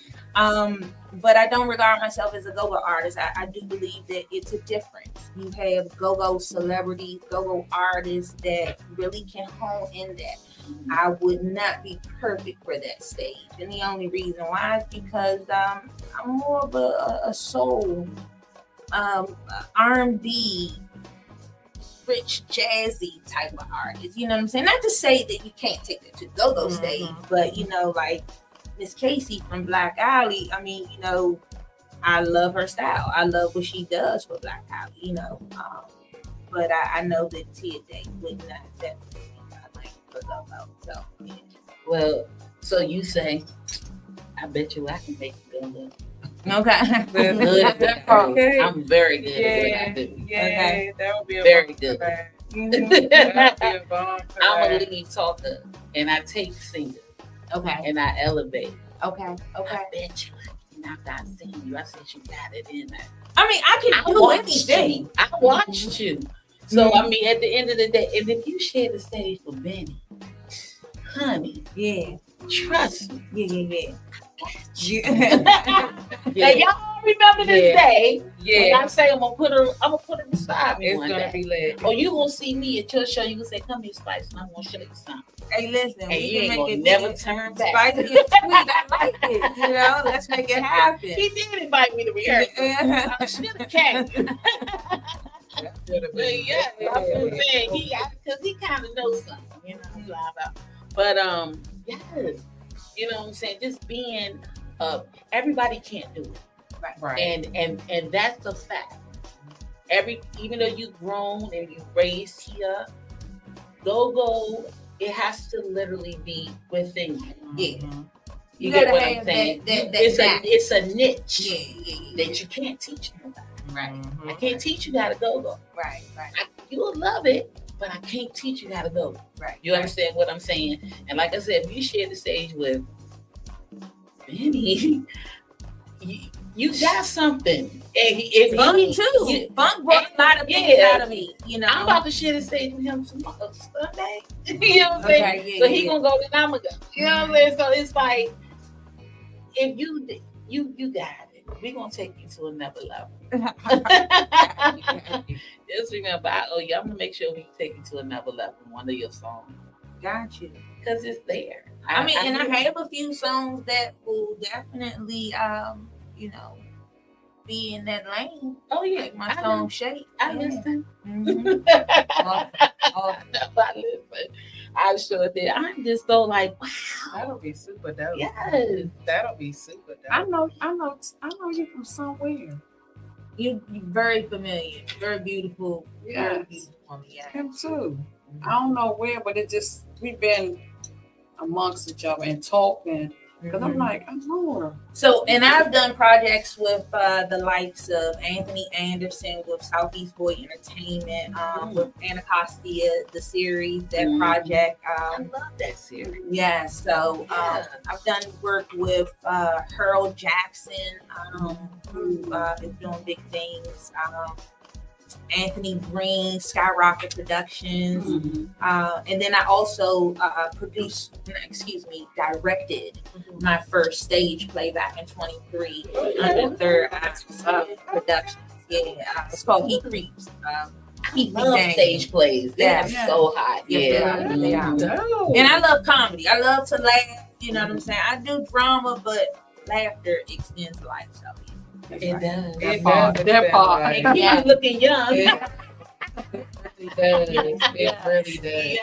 But I don't regard myself as a go-go artist. I do believe that it's a difference. You have go-go celebrities, go-go artists that really can hone in that. I would not be perfect for that stage. And the only reason why is because I'm more of a soul, R&B, rich, jazzy type of artist. You know what I'm saying? Not to say that you can't take it to go-go stage, but, you know, like, Miss Casey from Black Alley, I mean, you know, I love her style. I love what she does for Black Alley, you know. But I know that T.A.S.K would not definitely like for go-go. So, yeah. Well, so you say, I bet you I can make it go-go. Okay. Okay. I'm very good at what I do. Yeah, okay. That would be a very good. That would be a bomb. I'm a lead talker, and I take singers. Okay. And I elevate. Okay. I bet you I'm not seeing you. I said you got it in there. I mean, I can do anything. I watched you. So I mean, at the end of the day, and if you share the stage with Benny, honey, trust me. Yeah. Now y'all remember this day. When I say I'm gonna put her beside me. It's one gonna day. be lit. Or you gonna see me at your show, you gonna say, come here, Spice, and I'm gonna show you something. Hey, listen, and we you can ain't make it never turn back. Spicy and sweet, I like it. You know, let's make it happen. He did invite me to rehearsal. I should have came. But yeah, I'm saying because he kind of knows something, you know. But yes, you know what I'm saying. Just being, everybody can't do it, Right. And that's the fact. Even though you've grown and you raised here, go. It has to literally be within you. Yeah. You get what I'm saying? It's a niche that you can't teach nobody. Right. I can't teach you how to go. Right. You'll love it, but I can't teach you how to go. Right. You understand what I'm saying? And like I said, if you share the stage with Benny, you got something. And Funk too. Funk brought a lot of things out of me. You know, I'm about to share the stage with him tomorrow, Sunday. You know what I'm saying? Okay, so he gonna go, then I'm gonna go. You know what I'm saying? So it's like, if you got it, we're gonna take you to another level. Just remember, I'm gonna make sure we take you to another level. One of your songs. Got you. Because it's there. I have a few songs that will definitely, you know, be in that lane. Oh yeah, like my song "Shape." I listen. Mm-hmm. I listen. I sure did. I'm just so like, wow. That'll be super dope. Yes, that'll be super dope. I know you from somewhere. You very familiar, very beautiful, very beautiful woman. Yeah. Him too. I don't know where, but we've been amongst each other and talking. Because I'm like, I know her. So, and I've done projects with the likes of Anthony Anderson with Southeast Boy Entertainment, with Anacostia, the series, that project. I love that series. Yeah, so I've done work with Harold Jackson, who is doing big things. Anthony Green, Skyrocket Productions, and then I also directed my first stage play back in 23 under Third Eye Productions. Yeah, it's called Heat Creeps. I love stage plays. They're so hot. Yeah. And I love comedy. I love to laugh. You know what I'm saying? I do drama, but laughter extends life. So it does. It does. That part. Yeah, looking young. It does. It really does.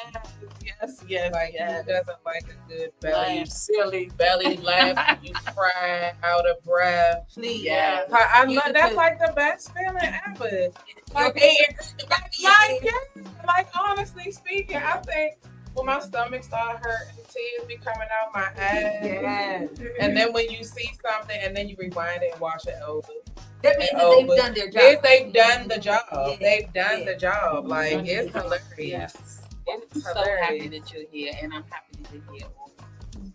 Yes. Like, who doesn't like a good belly, silly belly laugh? You cry out of breath. please, I love that's like the best feeling ever. Like honestly speaking, I think when my stomach started hurting, tears be coming out my ass. And then when you see something and then you rewind it and watch it over. that means that they've done their job. Yes, they've done the job. Yeah. They've done the job. Like it's hilarious. I'm so happy that you're here, and I'm happy that you're here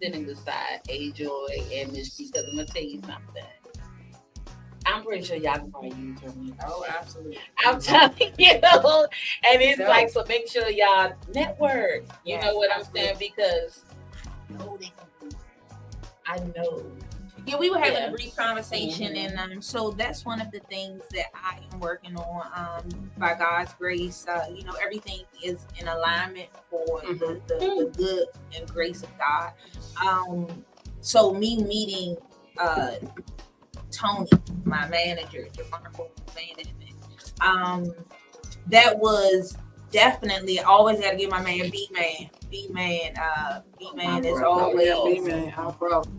sitting beside A-Joy and Miss G, because I'm going to tell you something. I'm pretty sure y'all can probably use her music. Oh, absolutely. I'm telling you. And it's like, so make sure y'all network. You know what I'm saying? Because I know they can do it. I know. Yeah, we were having a brief conversation, and so that's one of the things that I am working on. By God's grace, everything is in alignment for the good and grace of God. So me meeting Tony, my manager, DeMarco management, that was definitely, I always got to give my man B-Man. B-Man is always,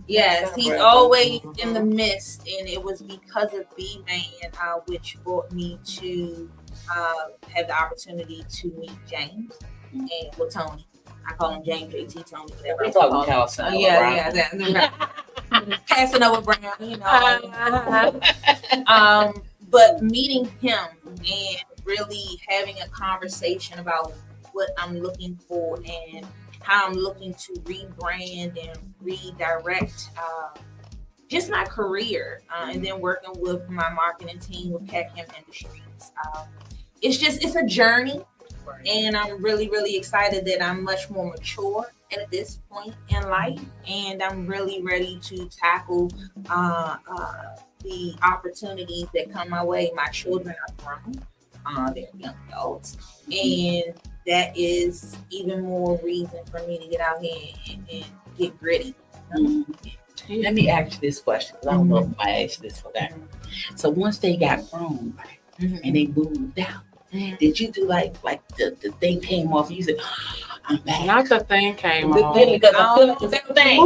yes, he's always in the midst, and it was because of B-Man, which brought me to have the opportunity to meet James and with Tony. I call him James, JT, Tony, whatever. We call him Casanova Brown, but meeting him and really having a conversation about what I'm looking for and how I'm looking to rebrand and redirect just my career, and then working with my marketing team with CACM Industries. It's a journey, and I'm really, really excited that I'm much more mature at this point in life, and I'm really ready to tackle the opportunities that come my way. My children are grown. They're young adults, and that is even more reason for me to get out here and get gritty. Let me ask you this question, because I don't know if I asked this for that. So once they got grown, and they moved out, did you do like the thing came off? You said, I'm back. Not the thing came off. Because I feel like the thing.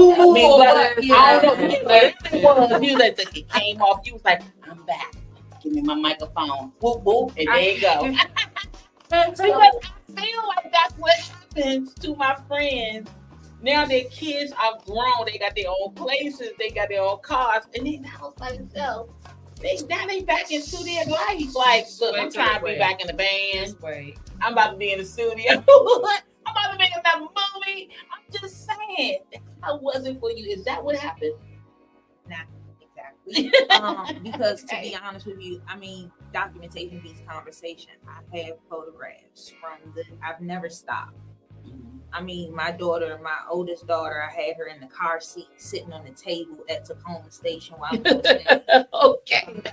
You like it came off. You was like, I'm back. Give me my microphone. Whoop whoop, and there you go. Because I feel like that's what happens to my friends. Now their kids are grown. They got their own places. They got their own cars, and they house by themselves. Now they back into their life. Like, look, I'm trying to be back in the band. I'm about to be in the studio. I'm about to make another movie. I'm just saying. How was it for you? Is that what happened? Nah, exactly. Because to be honest with you, I mean, documentation beats conversation. I have photographs I've never stopped. I mean, my oldest daughter, I had her in the car seat sitting on the table at Tacoma Station while I was there. Okay.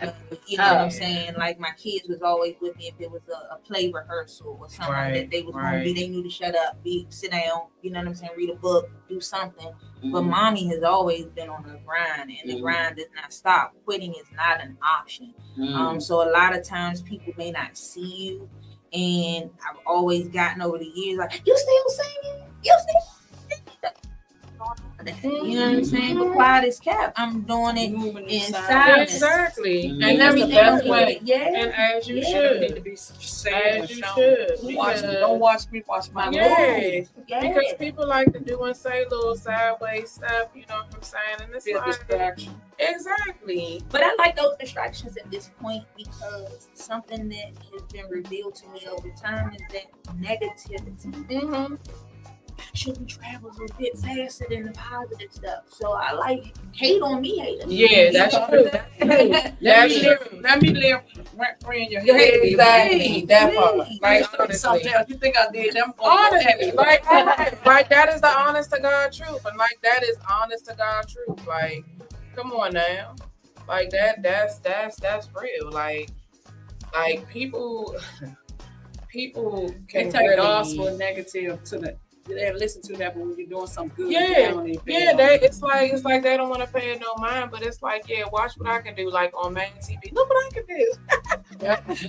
You know what I'm saying? Like, my kids was always with me if it was a play rehearsal or something that they was going to be. They knew to shut up, sit down, you know what I'm saying, read a book, do something. But mommy has always been on the grind, and the grind does not stop. Quitting is not an option. So a lot of times people may not see you. And I've always gotten over the years like, you still singing? You still singing? that. You know what I'm saying? But quiet is kept. I'm doing it in silence. Exactly. Mhm. And that's the best way. Yeah. And as you Yeah. should. Need to be said. As you should. Watch, Because- don't watch me, watch my Yeah. Yeah. Because people like to do and say little sideways stuff, you know what I'm saying? And it's be a like, distraction. exactly. But I like those distractions at this point because something that has been revealed to me over time is that negativity Mm-hmm. actually travels a bit faster than the positive stuff. So I like hate on me, hate on me. Yeah, that's true. That's true. Let me live rent free in your Yeah, head. exactly. That part. Like, Something honestly. else you think I did, I'm Honestly, like that is the honest to God truth, and like that is honest to God truth. Like, come on now, like that's real. Like people They can take really, gospel negative to the. They listen to that when you're doing something good. yeah, it's like they don't want to pay it no mind, but it's like, yeah, watch what I can do. Like on main TV, look what I can do.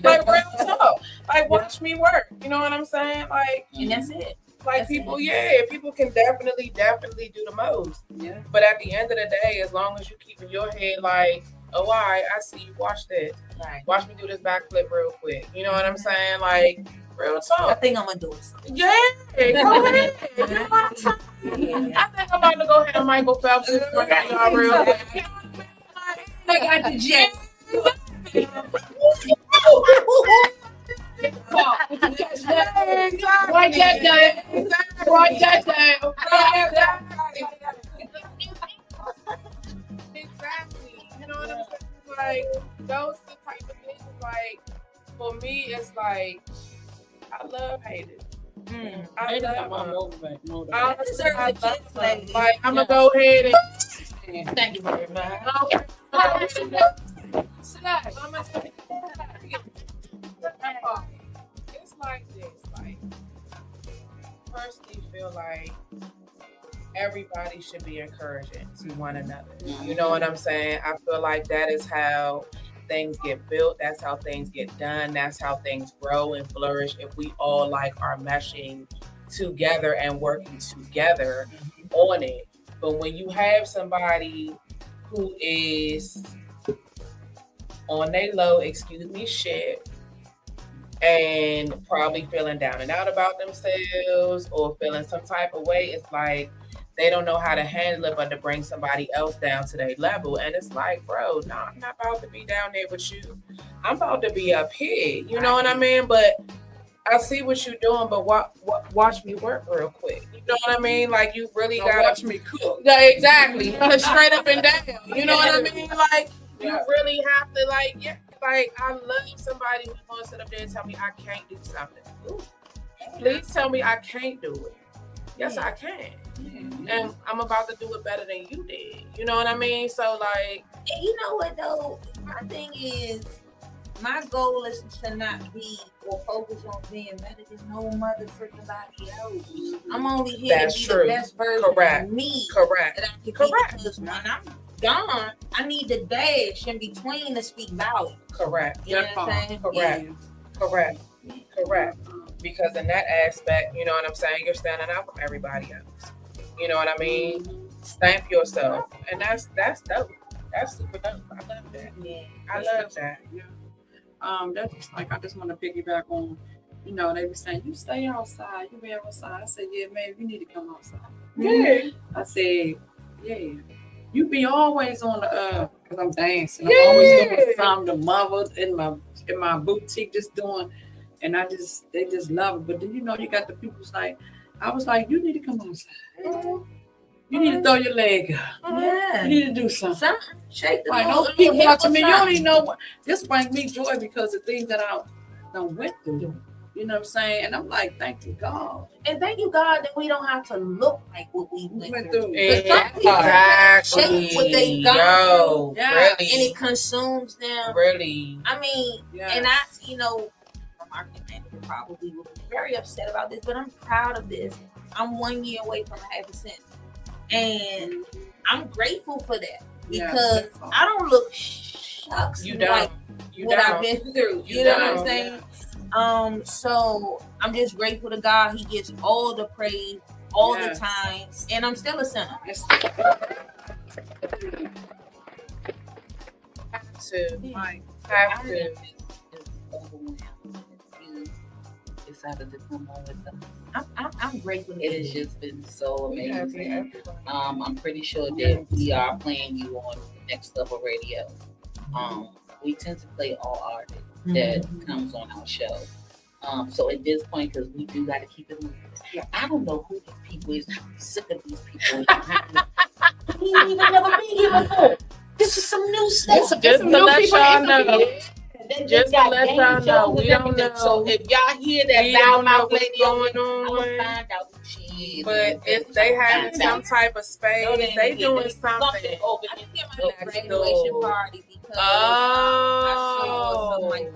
Like real talk, like watch me work. You know what I'm saying? Like, And that's it. like That's people, it. yeah, people can definitely do the most. Yeah. But at the end of the day, as long as you keep in your head like, oh, I see you. Watch this. Right. Watch me do this backflip real quick. You know what I'm saying? Like, real I talk. think I'm gonna do it. Yeah, go ahead. You know what I'm saying? I think I'm about to go ahead and Michael Phelps this morning, y'all real quick. I got the jet. Write that down. Write that down. Exactly. You know what I'm saying? Like, those the type of things, like, for me, it's like, I love haters. I love them. Honestly, I love them. Like, I'm going to go ahead and... Thank you very much. Okay. It's like this. Like, personally feel like everybody should be encouraging to one another. You know what I'm saying? I feel like that is how things get built. That's how things get done. That's how things grow and flourish if we all like are meshing together and working together on it. But when you have somebody who is on their low, excuse me, shit, and probably feeling down and out about themselves or feeling some type of way, it's like they don't know how to handle it, but to bring somebody else down to their level. And it's like, bro, no, I'm not about to be down there with you. I'm about to be up here. You know what I mean? But I see what you're doing, but watch me work real quick. You know what I mean? Like, you really got to watch me cook. Yeah, exactly. Straight up and down. You know what I mean? Like, you really have to, like, yeah. Like, I love somebody who wants to sit up there and tell me I can't do something. Ooh. Please tell me I can't do it. Yes, I can. And I'm about to do it better than you did. You know what I mean? So, like... And you know what, though? My thing is, my goal is to not be or focus on being better than no motherfucking body else. I'm only here That's to be true. the best version Correct. of me. Correct. That I can be, Correct. because when I'm gone, I need the dash in between to speak value. Correct. You know what I'm saying? Correct. Correct. Correct. Because in that aspect, you know what I'm saying, you're standing out from everybody else. You know what I mean? Stamp yourself. And that's dope. That's super dope. I love that. Yeah. I love that. Yeah. That's just like, I just want to piggyback on, you know, they were saying, you stay outside, you be outside. I said, yeah, man, you need to come outside. Yeah. I said, yeah. You be always on the because I'm dancing. I'm always doing something. The mothers in my boutique just doing, and they just love it. But then you know you got the people's like, I was like, you need to come outside. You need to throw your leg up. Yeah. You need to do something. Shake the Like, little- those people hit watching me, the you side. don't even know what this brings me joy because of things that I done went through. You know what I'm saying? And I'm like, thank you, God. And thank you, God, that we don't have to look like what we went through. Exactly. Shape what they gone Yo, Yeah. really. And it consumes them. Really. I mean, Yeah. and I, you know, my marketing manager probably will be very upset about this, but I'm proud of this. I'm 1 year away from 0.5%. And I'm grateful for that because I don't look shucks You don't. like You what don't. I've been through. You You know what don't. I'm saying? So I'm just grateful to God. He gets all the praise all the time, and I'm still a sinner. Have to. It's overwhelmed. Decided to come on with them. I'm grateful. It has just been so amazing. I'm pretty sure that we are playing you on Next Level Radio. We tend to play all artists that comes on our show. So at this point, because we do got to keep it moving. I don't know who these people is. I'm sick of these people. We ain't even never been here before. This is some new stuff. Just to let y'all know. Just to let y'all know, we don't know. So if y'all hear that don't know loud what's radio, going I'm gonna on. find out who she is. But if they having some type of space, they doing something. over I in didn't get the my graduation party because I saw some like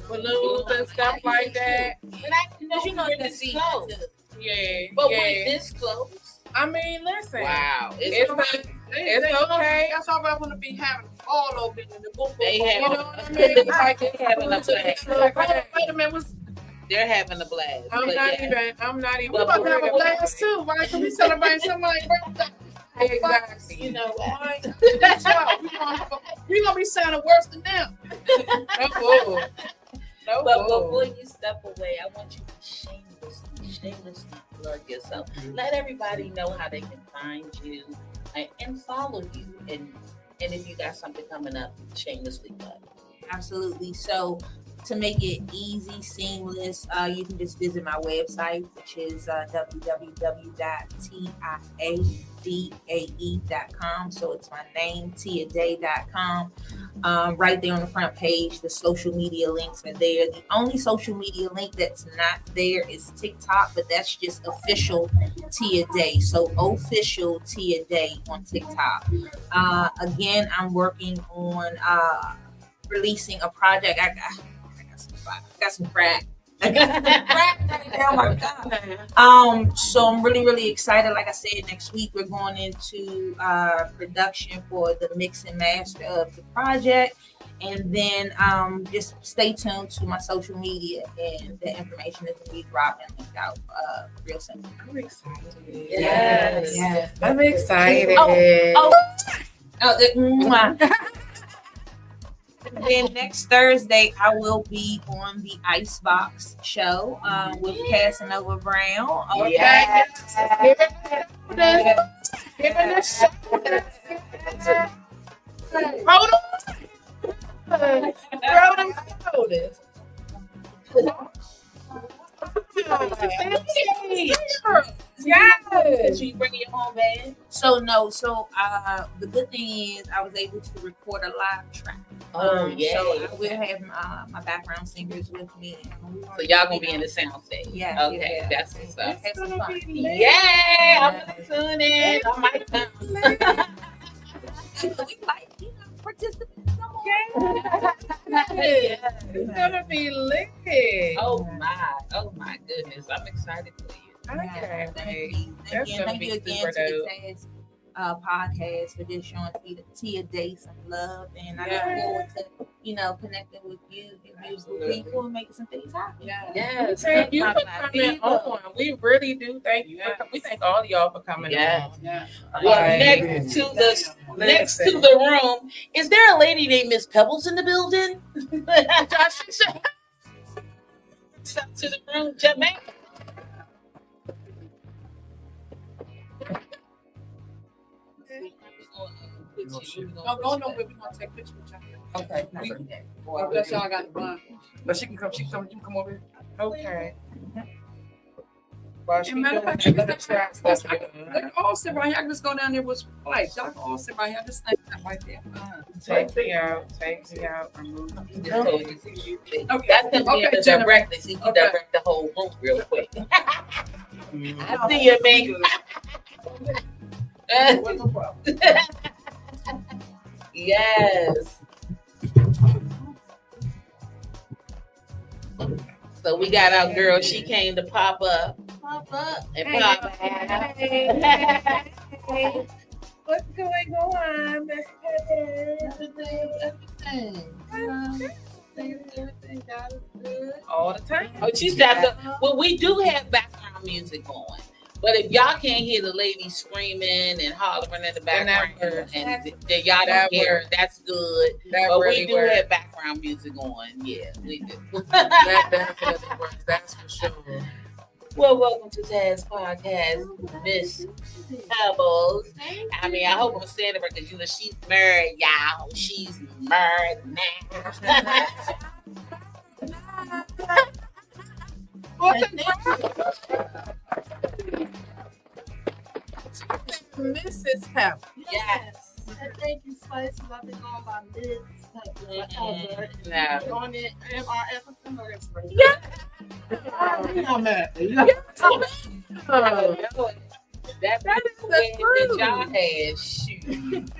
balloons and stuff like that. But I didn't know you know you the this season close. too. Yeah, But yeah. we're this close. I mean, listen. Wow. It's okay. That's all I want to be having all over in the book. They You have- know what I mean? Like, They're having a blast. wait a minute, They're having a blast. I'm but not yeah. even. we about to have a blast too, right? Can we celebrate somebody's birthday? Exactly. You know what? We're gonna be sounding worse than them. No, But before you step away, I want you to shamelessly plug yourself. Let everybody know how they can find you and follow you. And if you got something coming up, shamelessly plug. Absolutely. So to make it easy, seamless, you can just visit my website, which is www.tiadae.com. So it's my name, tiadae.com. Right there on the front page, the social media links are there. The only social media link that's not there is TikTok, but that's just official Tia Day. So official Tia Day on TikTok. Again, I'm working on releasing a project. I got some crack. Oh my God. So I'm really excited. Like I said, next week we're going into production for the mix and master of the project. And then just stay tuned to my social media, and the information is going to be dropping out real soon. I'm excited. Yes. I'm excited. And then next Thursday, I will be on the Icebox show with Casanova Brown. Okay. Yes. Hold on. Throw them shoulders. Yes. So you bring your home band? So the good thing is I was able to record a live track. Oh, yeah. So I will have my background singers with me. So y'all gonna be in the sound stage? Yeah. Okay, yeah. that's what's up. Have some fun. Yeah, I'm gonna tune in. I might come. We like, participants. Come on. It's gonna be lit. Oh my goodness, I'm excited for you. Okay. Thank you again to the T.A.S.K Podcast for just showing Tia Day some love, and I look forward to connecting with you and musical people and making some things happen. Yes, Thank you for coming on. We really do thank you. We thank all of y'all for coming Yes. on. Yeah. Well, Like, next to the room, is there a lady named Miss Pebbles in the building? Step to the room, Jamaica. Go nowhere. We're gonna take pictures with y'all. Okay. God bless y'all. Got the bun. But she can come. You can come over here. okay. While she And matter of doing fact, that, let's try stuff together. They can all sit right here. I can just go down there with place. Y'all can all sit right here. Just stand right there. Take me out. Remove Just told you. Okay. That's the Okay, the Jennifer. director. So you can Okay. direct the whole room real quick. I see you, man. No problem. Yes. So we got our girl. She came to pop up, and pop. What's going on, Miss all the time. Oh, she stopped. Well, we do have background music going, But if y'all can't hear the lady screaming and hollering in the background, and then y'all don't hear it, that's good. But we do have background music on. Yeah, we do. That definitely works. That's for sure. Well, welcome to T.A.S.K Podcast, Miss Pebbles. I mean, I hope I'm saying it right because you know she's married, y'all. She's married now. Mrs. Pepper. Yes. Thank you, Spice. I've been going by Miss Pepper. No. On it, MRF. Yeah. I'm at That is the y'all had. Shoot.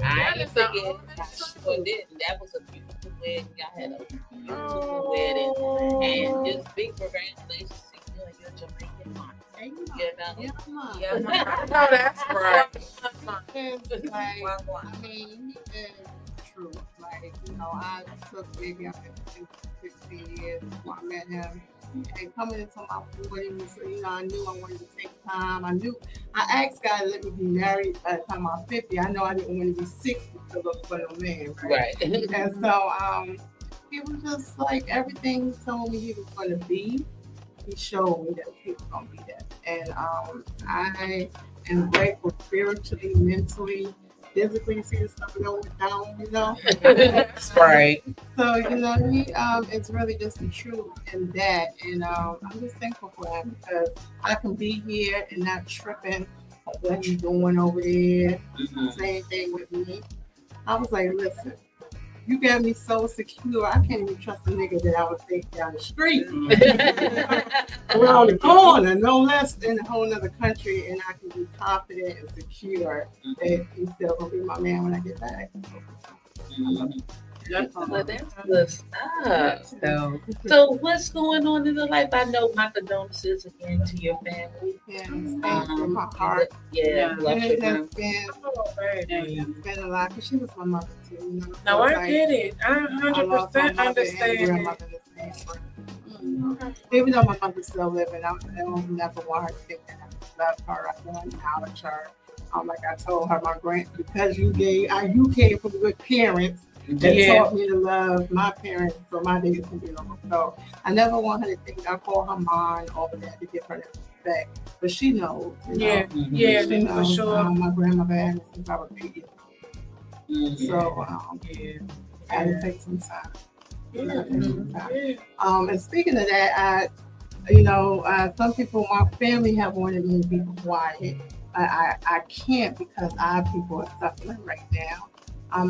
I didn't forget. That was a beautiful wedding. Y'all had a beautiful wedding. And just big congratulations to you and your Jamaican aunt. Yeah, no, that's right. I mean, it's true. Like, you know, I took maybe I've been 16 years before I met him. And coming into my 40s, you know, I knew I wanted to take time. I asked God to let me be married by the time I was 50. I know I didn't want to be 60 to look for no man, right? And so he was just like everything he told me he was going to be. He showed me that he was going to be that. And I am grateful spiritually, mentally, physically. See the stuff going down, you know? That's right. So, you know, he it's really just the truth in that. And I'm just thankful for him because I can be here and not tripping on what he's doing over there. Same thing with me. I was like, listen, you got me so secure, I can't even trust a nigga that I would take down the street. Around the corner, no less in a whole other country, and I can be confident and secure that he's still gonna be my man when I get back. Well, that's good stuff. So what's going on in the life? I know my condolences again to your family. Yeah, thank you, my heart. Yeah, It has been a lot, because she was my mother too. You know? No, I get it. I 100% understand. Even though my mother's still living, I don't never want her to think that I love her. I don't acknowledge her. Like I told her, because you came from good parents that taught me to love my parents, so my days can be over. So I never want her to think I call her mom or that to give her that respect. But she knows. Yeah, she knows. for sure. My grandmother had me since I was 8 years old. So I had to take some time. And speaking of that, some people, my family have wanted me to be quiet. I can't because our people are suffering right now,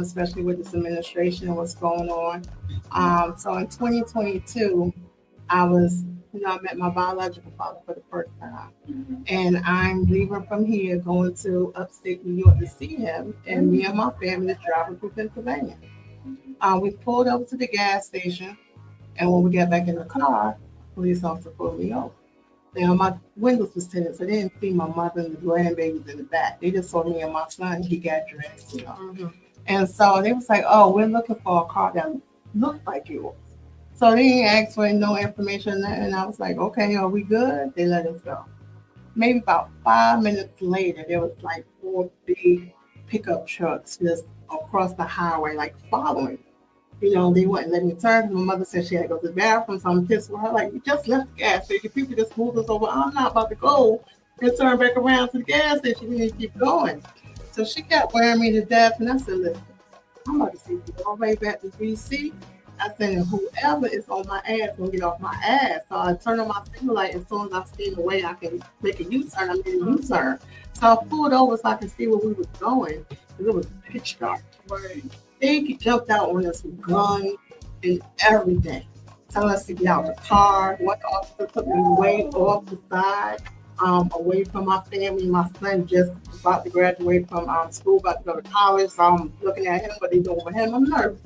especially with this administration and what's going on. So in 2022, I met my biological father for the first time. And I'm leaving from here, going to upstate New York to see him. And me and my family is driving through Pennsylvania. We pulled over to the gas station. And when we got back in the car, police officer pulled me over. Now, my windows was tinted, so they didn't see my mother and the grandbabies in the back. They just saw me and my son. He got dressed, And so they was like, oh, we're looking for a car that looks like yours. So they didn't ask for no information. And I was like, okay, are we good? They let us go. Maybe about 5 minutes later, there was like 4 big pickup trucks just across the highway, like following. They wouldn't let me turn. My mother said she had to go to the bathroom, so I'm pissed with her. Like, you just left the gas station. People just moved us over. I'm not about to go and turn back around to the gas station. We need to keep going. So she kept wearing me to death, and I said, listen, I'm about to see you all the way back to D.C. I said, whoever is on my ass will get off my ass. So I turned on my signal light. As soon as I see the way I can make a U-turn, I made a U-turn. So I pulled over so I could see where we was going. It was pitch dark. They jumped out on us with guns and everything, telling us to get out the car. One officer took me way off the side, away from my family. My son just about to graduate from school, about to go to college. So I'm looking at him, what they doing with him. I'm nervous.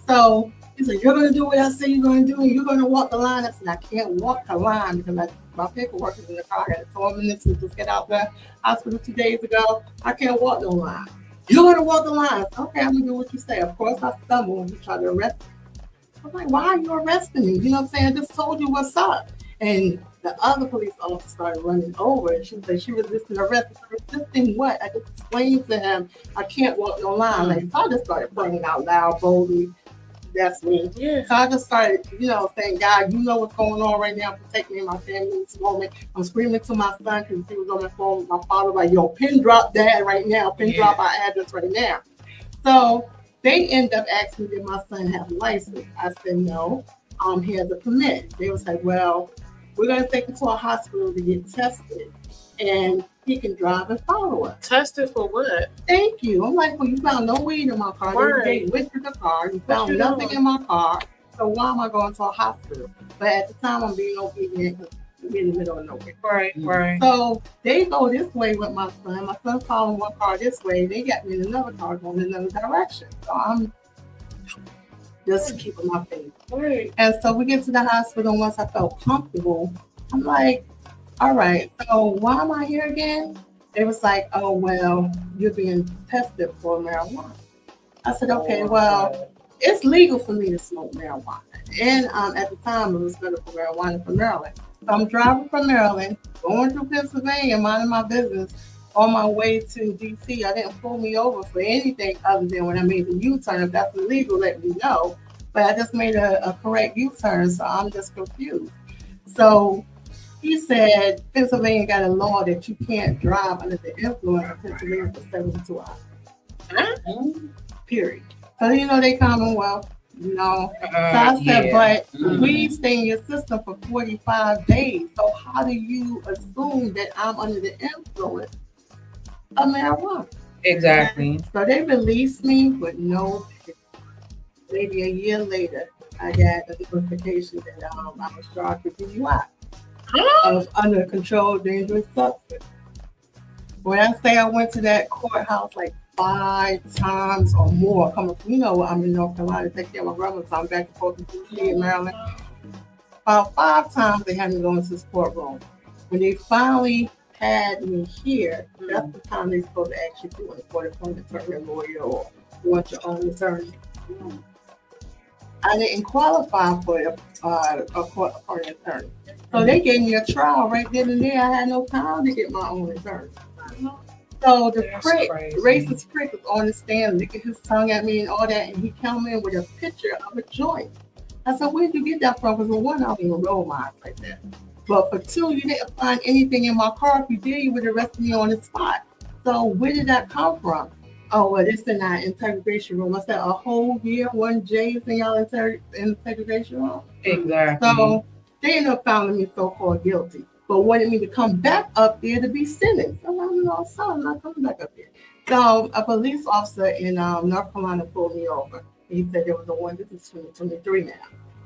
So he said, you're going to do what I say you're going to do, and you're going to walk the line. I said, I can't walk the line because my paperwork is in the car. I got 12 minutes to just get out the hospital 2 days ago. I can't walk no line. You're going to walk the line. Okay, I'm going to do what you say. Of course, I stumbled and you try to arrest me. I'm like, why are you arresting me? You know what I'm saying? I just told you what's up. And The other police officer started running over, and she said she resisted arrest. Resisting what? I just explained to him, I can't walk no line. Like, so I just started praying out loud, boldly. That's me. Yeah. So I just started, saying, God, you know what's going on right now. Protect me and my family in this moment. I'm screaming to my son because he was on the phone with my father, like, yo, pin drop dad right now. Pin drop our address right now. So they end up asking me, did my son have a license? I said, no, he has a permit. They was like, well, we're going to take him to a hospital to get tested, and he can drive and follow us. Tested for what? Thank you. I'm like, well, you found no weed in my car. Right. They went through the car. You found nothing in my car. So why am I going to a hospital? But at the time, I'm being obedient because I'm in the middle of nowhere. Right. So they go this way with my son. My son following one car this way. They got me in another car going in another direction. So I'm just keeping my faith. Right. And so we get to the hospital. Once I felt comfortable, I'm like, all right, so why am I here again? It was like, oh, well, you're being tested for marijuana. I said, okay, well, it's legal for me to smoke marijuana. And at the time, it was medical marijuana from Maryland. So I'm driving from Maryland, going through Pennsylvania, minding my business. On my way to D.C., I didn't pull me over for anything other than when I made the U-turn. If that's illegal, let me know. But I just made a correct U-turn, so I'm just confused. So he said Pennsylvania got a law that you can't drive under the influence of Pennsylvania for 72 hours. Period. So they Commonwealth, So I said, but weed stay in your system for 45 days. So how do you assume that I'm under the influence of marijuana? Exactly. So they released me with no pay. Maybe a year later, I got a notification that I was charged with DUI. Of under controlled dangerous substance. When I say I went to that courthouse like 5 times or more, coming from, I'm in North Carolina to take care of my brother, so I'm back and forth to D.C. in Maryland. About 5 times they had me go into this courtroom. When they finally had me here, that's the time they're supposed to ask you if you want to court-appointed attorney, lawyer, or you want your own attorney. I didn't qualify for a court-appointed attorney. So they gave me a trial right then and there. I had no time to get my own attorney. So the racist prick was on the stand, licking his tongue at me and all that, and he came in with a picture of a joint. I said, where did you get that from? Because for one, I don't even roll mine like that. But for 2, you didn't find anything in my car. If you did, you would have arrested me on the spot. So where did that come from? Oh, well, it's in our integration room. I said, a whole year, 1 J is in y'all integration room? Exactly. So they ended up finding me so-called guilty, but wanted me to come back up there to be sentenced. I'm like, no, son, I'm not coming back up there. So a police officer in North Carolina pulled me over. He said there was a warrant. This is 2023 now.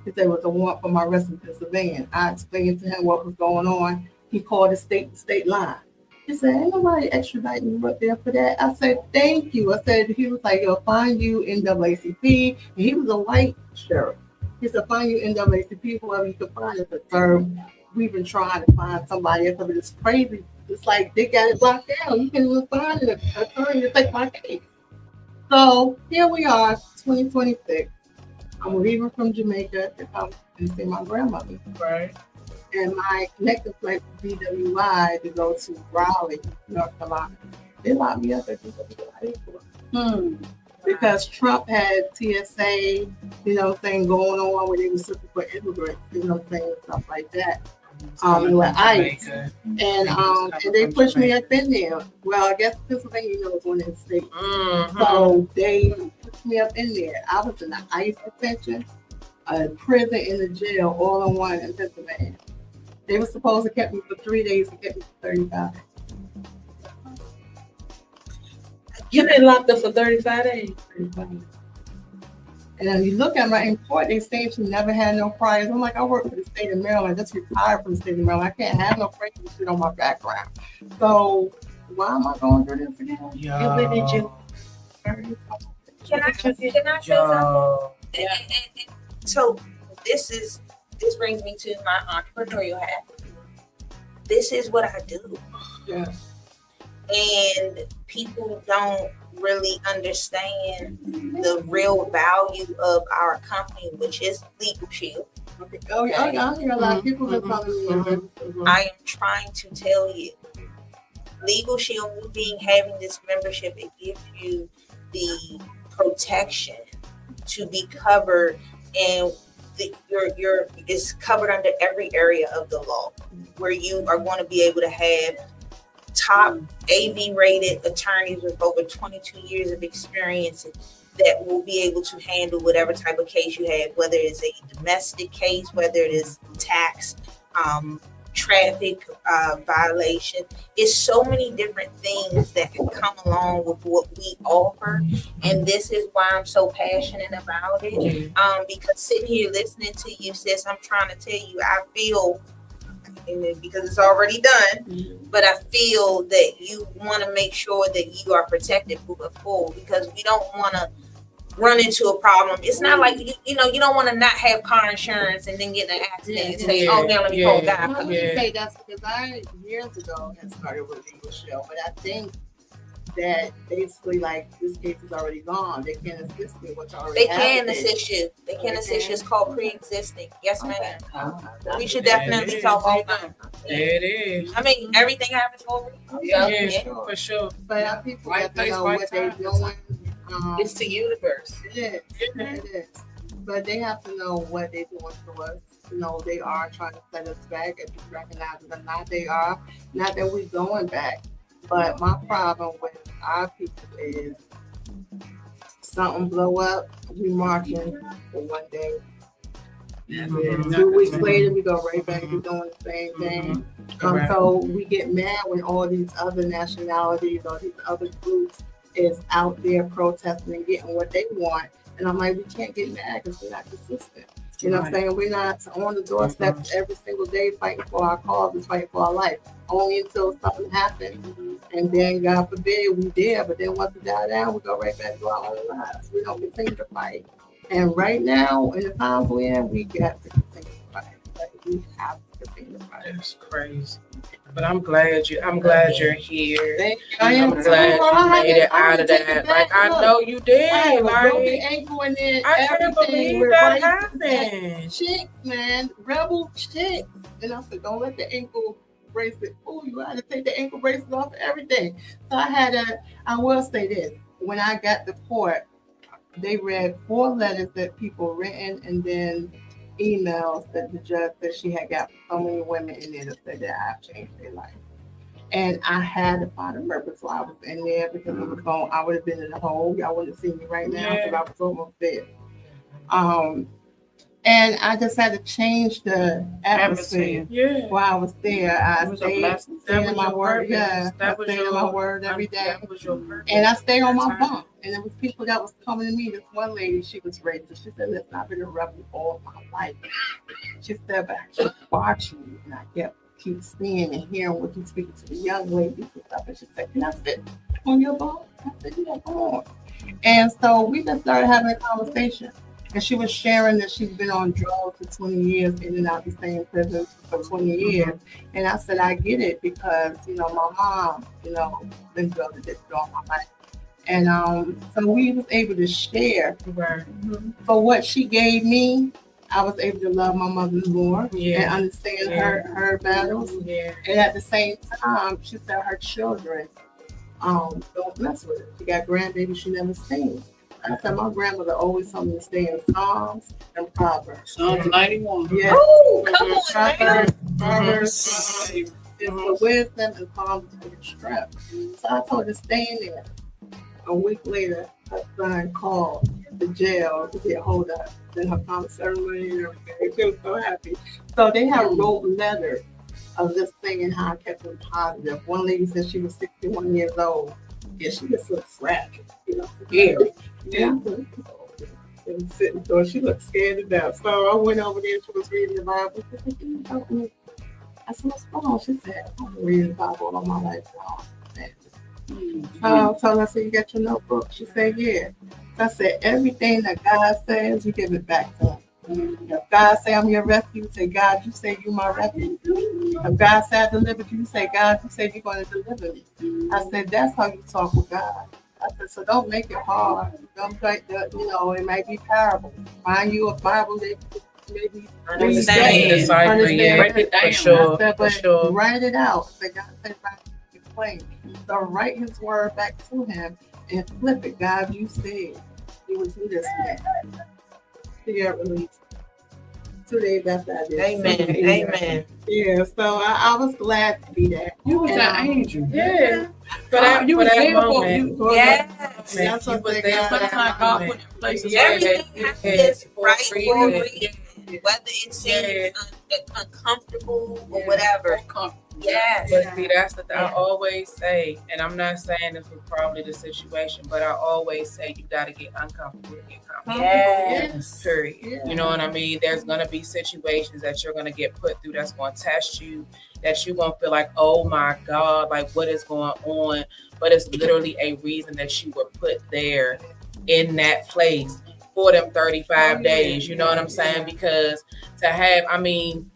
He said there was a warrant for my arrest in Pennsylvania. I explained to him what was going on. He called the state line. He said, ain't nobody extraditing you up there for that. I said, thank you. I said, he was like, you'll find you NAACP. And he was a white sheriff. He said, find you NAACP, whoever you can find us to serve. We've been trying to find somebody else, but it's crazy. It's like they got it locked down. You can't even find an attorney to take my case. So here we are, 2026. I'm leaving from Jamaica to come and see my grandmother. Right. And my connecting flight was DWI to go to Raleigh, North Carolina. They locked me up at DWI because Trump had TSA, thing going on where they were looking for immigrants, and stuff like that. With ICE. And they pushed me up in there. Well, I guess Pennsylvania, is one of the states. So they pushed me up in there. I was in the ICE detention, a prison, and a jail, all in one in Pennsylvania. They were supposed to keep me for 3 days and kept me for 35 days. You've been locked up for 35 days. 35 days. And then you look at my report, they say she never had no priors. I'm like, I work for the state of Maryland. I just retired from the state of Maryland. I can't have no crazy shit on my background. So why am I going through this again? You've been in jail. Can I say something? So this brings me to my entrepreneurial hat. This is what I do. Yeah. And people don't really understand the real value of our company, which is Legal Shield. Okay. Oh yeah, I hear a lot of people been telling me. I am trying to tell you, Legal Shield having this membership, it gives you the protection to be covered, and your is covered under every area of the law, where you are going to be able to have top AV rated attorneys with over 22 years of experience that will be able to handle whatever type of case you have, whether it's a domestic case, whether it is tax, traffic violation. It's so many different things that can come along with what we offer, and this is why I'm so passionate about it. Because sitting here listening to you, sis, I'm trying to tell you, I feel, because it's already done, but I feel that you want to make sure that you are protected moving forward, because we don't want to run into a problem. It's not like you don't want to not have car insurance and then get in an accident and say, "Oh, now let me call God." Let me say that's because I years ago had started with Legal Shield, but I think that basically like this case is already gone. They can't assist me what's already. They can assist you. They can assist you. It's called pre-existing. Yes, ma'am. We should definitely talk about It is. I mean, everything happens for a reason. Yeah, for sure. But people Right have to place, know right what they're time. doing. It's the universe. It is. But they have to know what they're doing to us. They are trying to set us back. If you recognize it or not, they are. Not that we're going back. But my problem with our people is something blow up, we marching for one day. 2 weeks later, we go right back to doing the same thing. So we get mad when all these other nationalities or these other groups is out there protesting and getting what they want. And I'm like, we can't get mad because we're not consistent. You know what I'm saying? We're not on the doorstep every single day fighting for our causes, fighting for our life. Only until something happens. And then, God forbid, we did. But then once we die down, we go right back to our own lives. We don't continue to fight. And right now, in the times we're in, we got to continue to fight. Like, we have to continue to fight. That's crazy. But I'm glad you're here. Thank you. I'm glad you made it out of that. Like, I know you did. I had a broken Like, ankle in there. I can't Everything believe with that braces. happened. Chick, man, rebel chick. And I said, don't let the ankle bracelet fool you. I had to take the ankle bracelet off of everything. So I will say this. When I got the court, they read 4 letters that people written and then emails that the judge said she had got so many women in there that said that I've changed their life. And I had to find a purpose why I was in there, because it was going, I would have been in the hole. Y'all wouldn't see me right now because I was almost dead. And I just had to change the atmosphere while I was there. I stayed in my word. Yeah, I stayed in my word every day. And I stayed on my bunk. And there was people that was coming to me. This one lady, she was racist. She said, listen, I've been a rebel all my life. She said, but I keep watching you. And I keep seeing and hearing what you speak to the young ladies and stuff. And she said, can I sit on your bunk? I said, yeah, come on. And so we just started having a conversation. And she was sharing that she's been on drugs for 20 years, in and out the same prison for 20 years. And I said, I get it because, my mom, been drug addicted all my life. And so we was able to share. For what she gave me, I was able to love my mother more and understand her battles. And at the same time, she said her children don't mess with her. She got grandbabies she never seen. I said my grandmother always told me to stay in Psalms and Proverbs. Psalms 91. Yeah. Oh, come on, Proverbs is for wisdom and Psalms is for strength. So I told her to stay in there. A week later, her son called the jail to get a hold of her. Then her promise ceremony and everything. She was so happy. So they have wrote letters of this thing and how I kept them positive. One lady said she was 61 years old. Yeah, she just looked fragile, scary. Yeah. And sitting there, she looked scared to death. So I went over there and she was reading the Bible. She said, can you help me? I said, what's going on? She said, I've been reading the Bible all my life now. So I said, you got your notebook? She said, yeah. So I said, everything that God says, you give it back to him. If God say I'm your refuge, you say, God, you say you my refuge. If God say I delivered you, you say, God, you say you're going to deliver me. I said, that's how you talk with God. I said, so don't make it hard. Don't like that, it might be parable. Find you a Bible that maybe Understand. Understand. Break it down. For sure. I said, For but sure. write it out. So God said, explain. So write his word back to him and flip it. God, you said you would do this for me. To get released. 2 days after I did. Amen. So, Amen. Yeah, so I was glad to be there. You was And, an angel. Yeah. For that, you for was that there for moment. you. Yes. That's what they got. Sometimes God put in places like Everything that. happens right for a reason. reason, whether it seems Yeah. uncomfortable or whatever. Yes. But see, that's the thing I always say, and I'm not saying this was probably the situation, but I always say you got to get uncomfortable to get comfortable. Yes. Period. Yeah. You know what I mean? There's going to be situations that you're going to get put through that's going to test you, that you're going to feel like, oh my God, like what is going on? But it's literally a reason that you were put there in that place for them 35 days. You know what I'm saying? Because to have, I mean,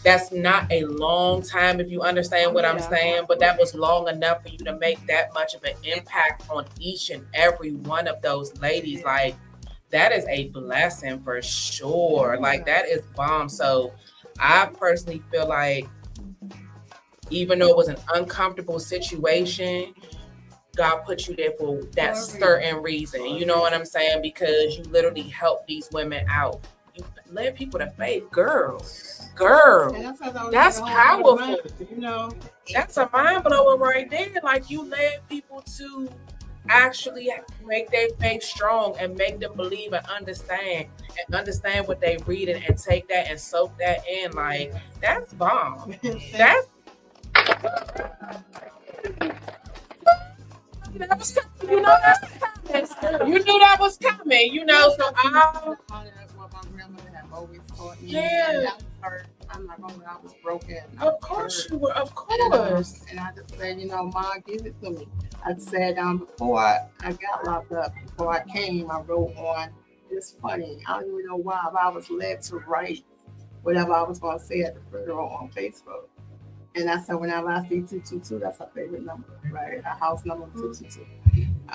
that's not a long time if you understand what I'm saying, but that was long enough for you to make that much of an impact on each and every one of those ladies. Like, that is a blessing for sure. Like, that is bomb. So I personally feel like even though it was an uncomfortable situation, God put you there for that certain reason. You know what I'm saying? Because you literally helped these women out. You led people to faith. Girl. And That's powerful. You know, That's a mind blower right there. Like, you led people to actually make their faith strong and make them believe and understand what they read and take that and soak that in. Like, that's bomb. That's that was coming. You know that was coming. You knew that was coming. You know, so I. what my grandmother had always taught me. Yeah. And I was hurt. I'm not gonna lie, I was broken. Of course you were. Of course. And I just said, you know, Mom, give it to me. I said, before I got locked up, before I came, I wrote on. It's funny. I don't even know why, but I was led to write whatever I was going to say at the funeral on Facebook. And I said, whenever I say 222, that's her favorite number, right? A house number 222.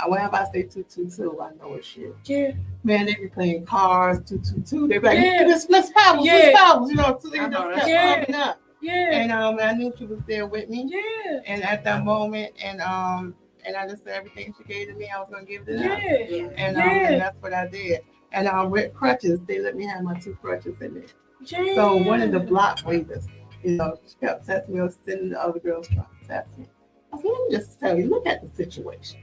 Whenever I say 222, I know it's shit. Yeah. Man, they be playing cars, 222. They be like, Yeah. let's pebbles, Yeah. let's pebbles, you know, so they I just know kept that. popping up. Yeah. And I knew she was there with me. Yeah. And at that moment, and I just said everything she gave to me, I was gonna give it to them. Yeah. And Yeah. that's what I did. And with crutches, they let me have my 2 crutches in there. Yeah. So one of the block waiters, you know, she kept testing me, I was sitting the other girls trying to test me. I said, let me just tell you, look at the situation.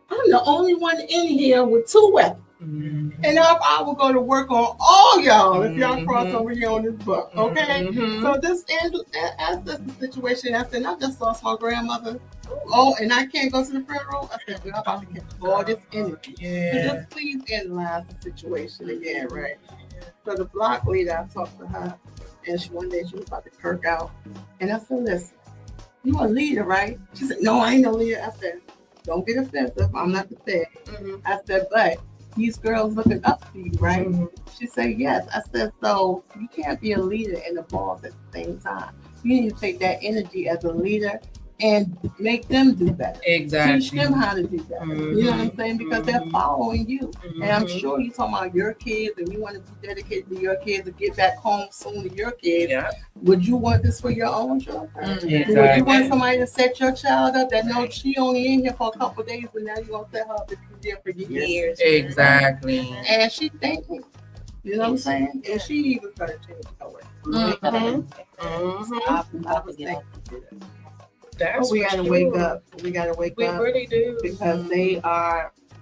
I'm the only one in here with 2 weapons. Mm-hmm. And I will go to work on all y'all if y'all cross over here on this book, okay? Mhm. So that's the situation. I said, I just lost my grandmother. Oh, and I can't go to the funeral. I said, I'm about to get all this energy. So Yeah. just please analyze the situation again, right? So the block leader, I talked to her, and one day she was about to kirk out. And I said, listen, you a leader, right? She said, no, I ain't no leader. I said, don't get offensive. I'm not the fed. Mhm. I said, but these girls looking up to you, right? Mhm. She said, yes. I said, so you can't be a leader and a boss at the same time. You need to take that energy as a leader and make them do better. Exactly. Teach them how to do better. You know what I'm saying? Because they're following you. And I'm sure you're talking about your kids and you want to be dedicated to your kids and get back home soon to your kids. Yeah. Would you want this for your own children? Exactly. Would you want somebody to set your child up that knows she only in here for a couple of days, but now you're going to set her up to be there for years? Exactly. And she thanked me. You know what I'm saying? And she even started changing her way. Mhm. I was thankful for that. That's But we for gotta sure. wake up. We gotta wake We up really do. because they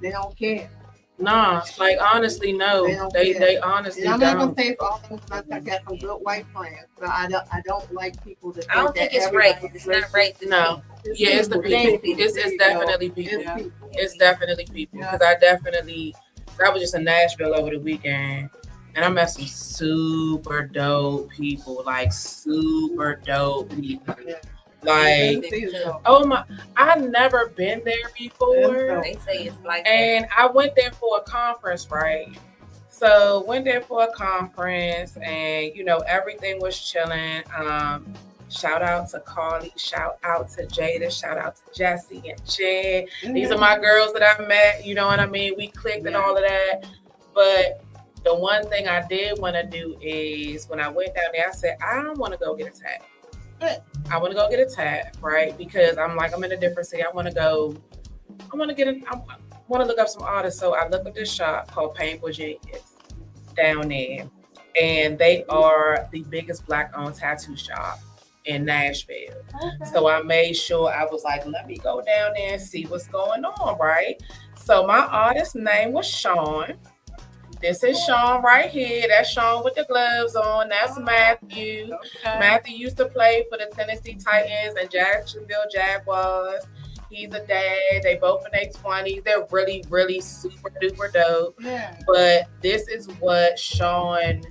don't care. Nah, like honestly, no. They don't They care. honestly And I'm not don't. gonna say for all of them because I got some good white friends, but I don't like people to. I don't think it's everybody rape. It's not rape. No. Yeah, it's the people. people. It's definitely people. It's people. It's definitely people. Yeah. Because I was just in Nashville over the weekend, and I met some super dope people. Like super dope people. Yeah. Like, oh my! I've never been there before. They say it's like And I went there for a conference, right? So went there for a conference, and everything was chilling. Shout out to Carly, shout out to Jada, shout out to Jesse and Chad. These are my girls that I met. You know what I mean? We clicked and all of that. But The one thing I did want to do is when I went down there, I said, I don't want to go get a tag. I want to go get a tag, right? Because I'm in a different city. I want to look up some artists. So I looked up this shop called Painful Genius down there. And they are the biggest Black-owned tattoo shop in Nashville. Okay. So I made sure I was like, let me go down there and see what's going on, right? So my artist's name was Sean. This is Sean right here. That's Sean with the gloves on. That's Matthew. Okay. Matthew used to play for the Tennessee Titans and Jacksonville Jaguars. He's a dad. They both in their 20s. They're really, really super duper dope. Yeah. But this is what Sean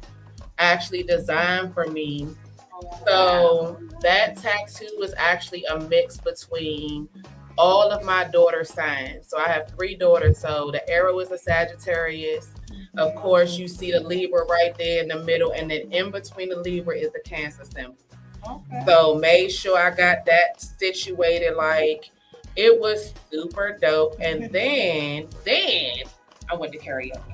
actually designed for me. So that tattoo is actually a mix between all of my daughter's signs. So I have 3 daughters. So the arrow is a Sagittarius. Of course, you see the Libra right there in the middle, and then in between the Libra is the Cancer symbol. Okay. So made sure I got that situated. Like, it was super dope. And then I went to karaoke.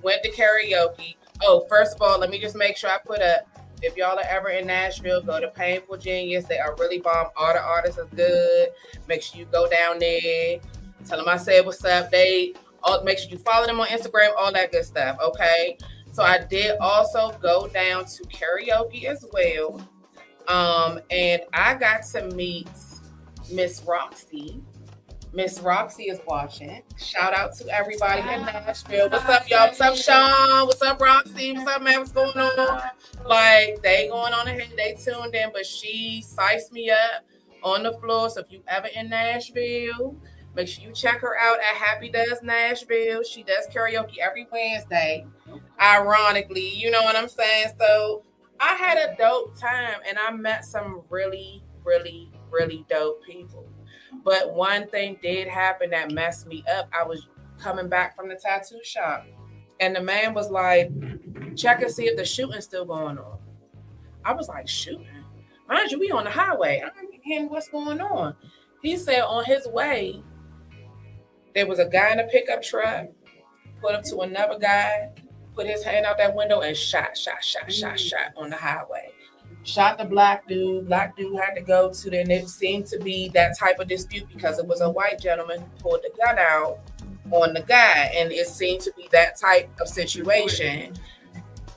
Went to karaoke. Oh, first of all, let me just make sure I put up, if y'all are ever in Nashville, go to Painful Genius. They are really bomb. All the artists are good. Make sure you go down there. Tell them I said what's up. Make sure you follow them on Instagram, all that good stuff, okay? So I did also go down to karaoke as well. And I got to meet Miss Roxy. Miss Roxy is watching. Shout out to everybody in Nashville. What's up, y'all? What's up, Sean? What's up, Roxy? What's up, man? What's going on? Like, they going on ahead. They tuned in, but she sized me up on the floor. So if you ever in Nashville, make sure you check her out at Happy Does Nashville. She does karaoke every Wednesday, ironically. You know what I'm saying? So I had a dope time, and I met some really, really, really dope people. But one thing did happen that messed me up. I was coming back from the tattoo shop, and the man was like, check and see if the shooting's still going on. I was like, shooting? Mind you, we on the highway. I'm hearing what's going on. He said on his way, there was a guy in a pickup truck, put up to another guy, put his hand out that window and shot on the highway. Shot the black dude. Black dude had to go to the, and it seemed to be that type of dispute because it was a white gentleman who pulled the gun out on the guy. And it seemed to be that type of situation.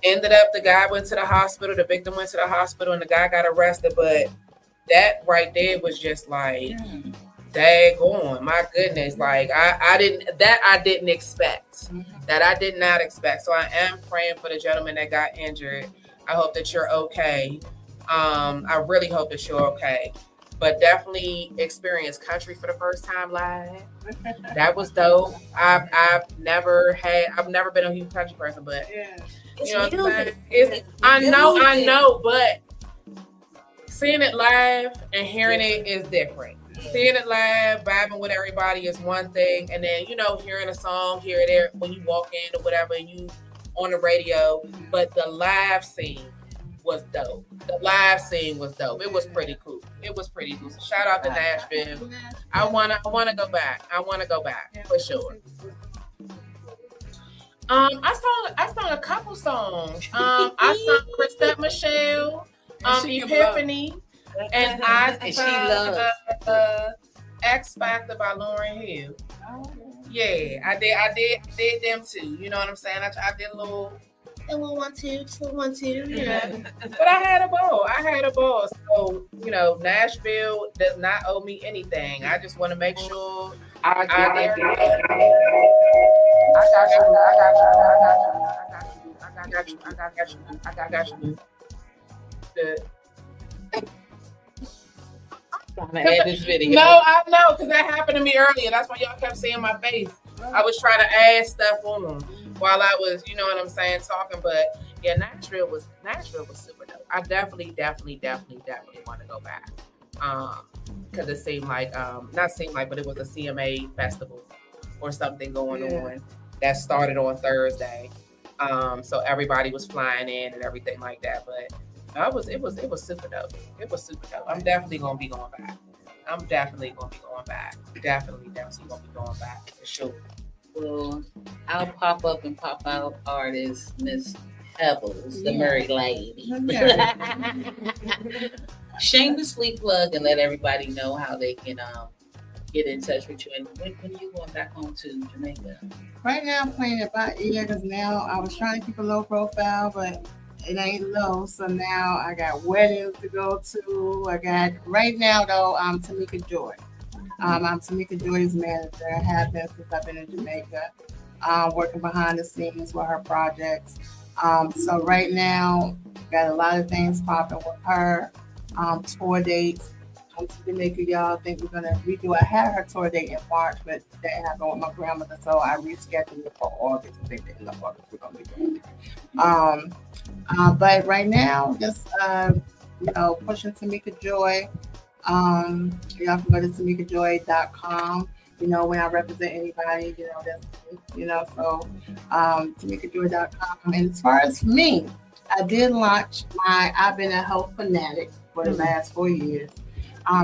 Ended up, the guy went to the hospital, the victim went to the hospital, and the guy got arrested. But that right there was just like, daggone, my goodness. Like, I didn't expect. That I did not expect. So I am praying for the gentleman that got injured. I hope that you're okay. I really hope that you're okay. But definitely experienced country for the first time live. That was dope. I've never been a huge country person, but you know what I'm saying? I know, but seeing it live and hearing it is different. Seeing it live, vibing with everybody is one thing, and then hearing a song here or there when you walk in or whatever, and you on the radio. But the live scene was dope. It was pretty cool. So shout out to Nashville. I wanna go back. For sure. I sung a couple songs. I sung Chrisette Michelle, Epiphany, and I sung X Factor by Lauryn Hill. Yeah, I did them too. You know what I'm saying? I did a little 1, 2, just a 1, 2, you know. But I had a ball. So, Nashville does not owe me anything. I just want to make sure I got you. Trying to add this video. No, I know, because that happened to me earlier. That's why y'all kept seeing my face. I was trying to add stuff on while I was, you know what I'm saying, talking. But yeah, Nashville was super dope. I definitely want to go back. Because it seemed like, but it was a CMA festival or something going on that started on Thursday. So everybody was flying in and everything like that. But it was super dope. I'm definitely gonna be going back. Definitely gonna be going back for sure. Well, I'll pop up and pop out artist Miss Pebbles, the Murray lady. Shamelessly plug and let everybody know how they can get in touch with you. And when are you going back home to Jamaica? Right now, I'm playing it by ear because now I was trying to keep a low profile, but it ain't low. So now I got weddings to go to. I got right now though. I'm Tamika Joy. I'm Tamika Joy's manager. I have been since I've been in Jamaica, working behind the scenes with her projects. So right now, got a lot of things popping with her. Tour dates. To Jamaica, y'all think we're gonna redo. I had her tour date in March, but that happened with my grandmother, so I rescheduled it for August. I think the end of August we're gonna be doing it. But right now, just pushing Tamika Joy. Y'all can go to TamikaJoy.com. When I represent anybody, that's so TamikaJoy.com. And as far as me, I did launch I've been a health fanatic for the last 4 years.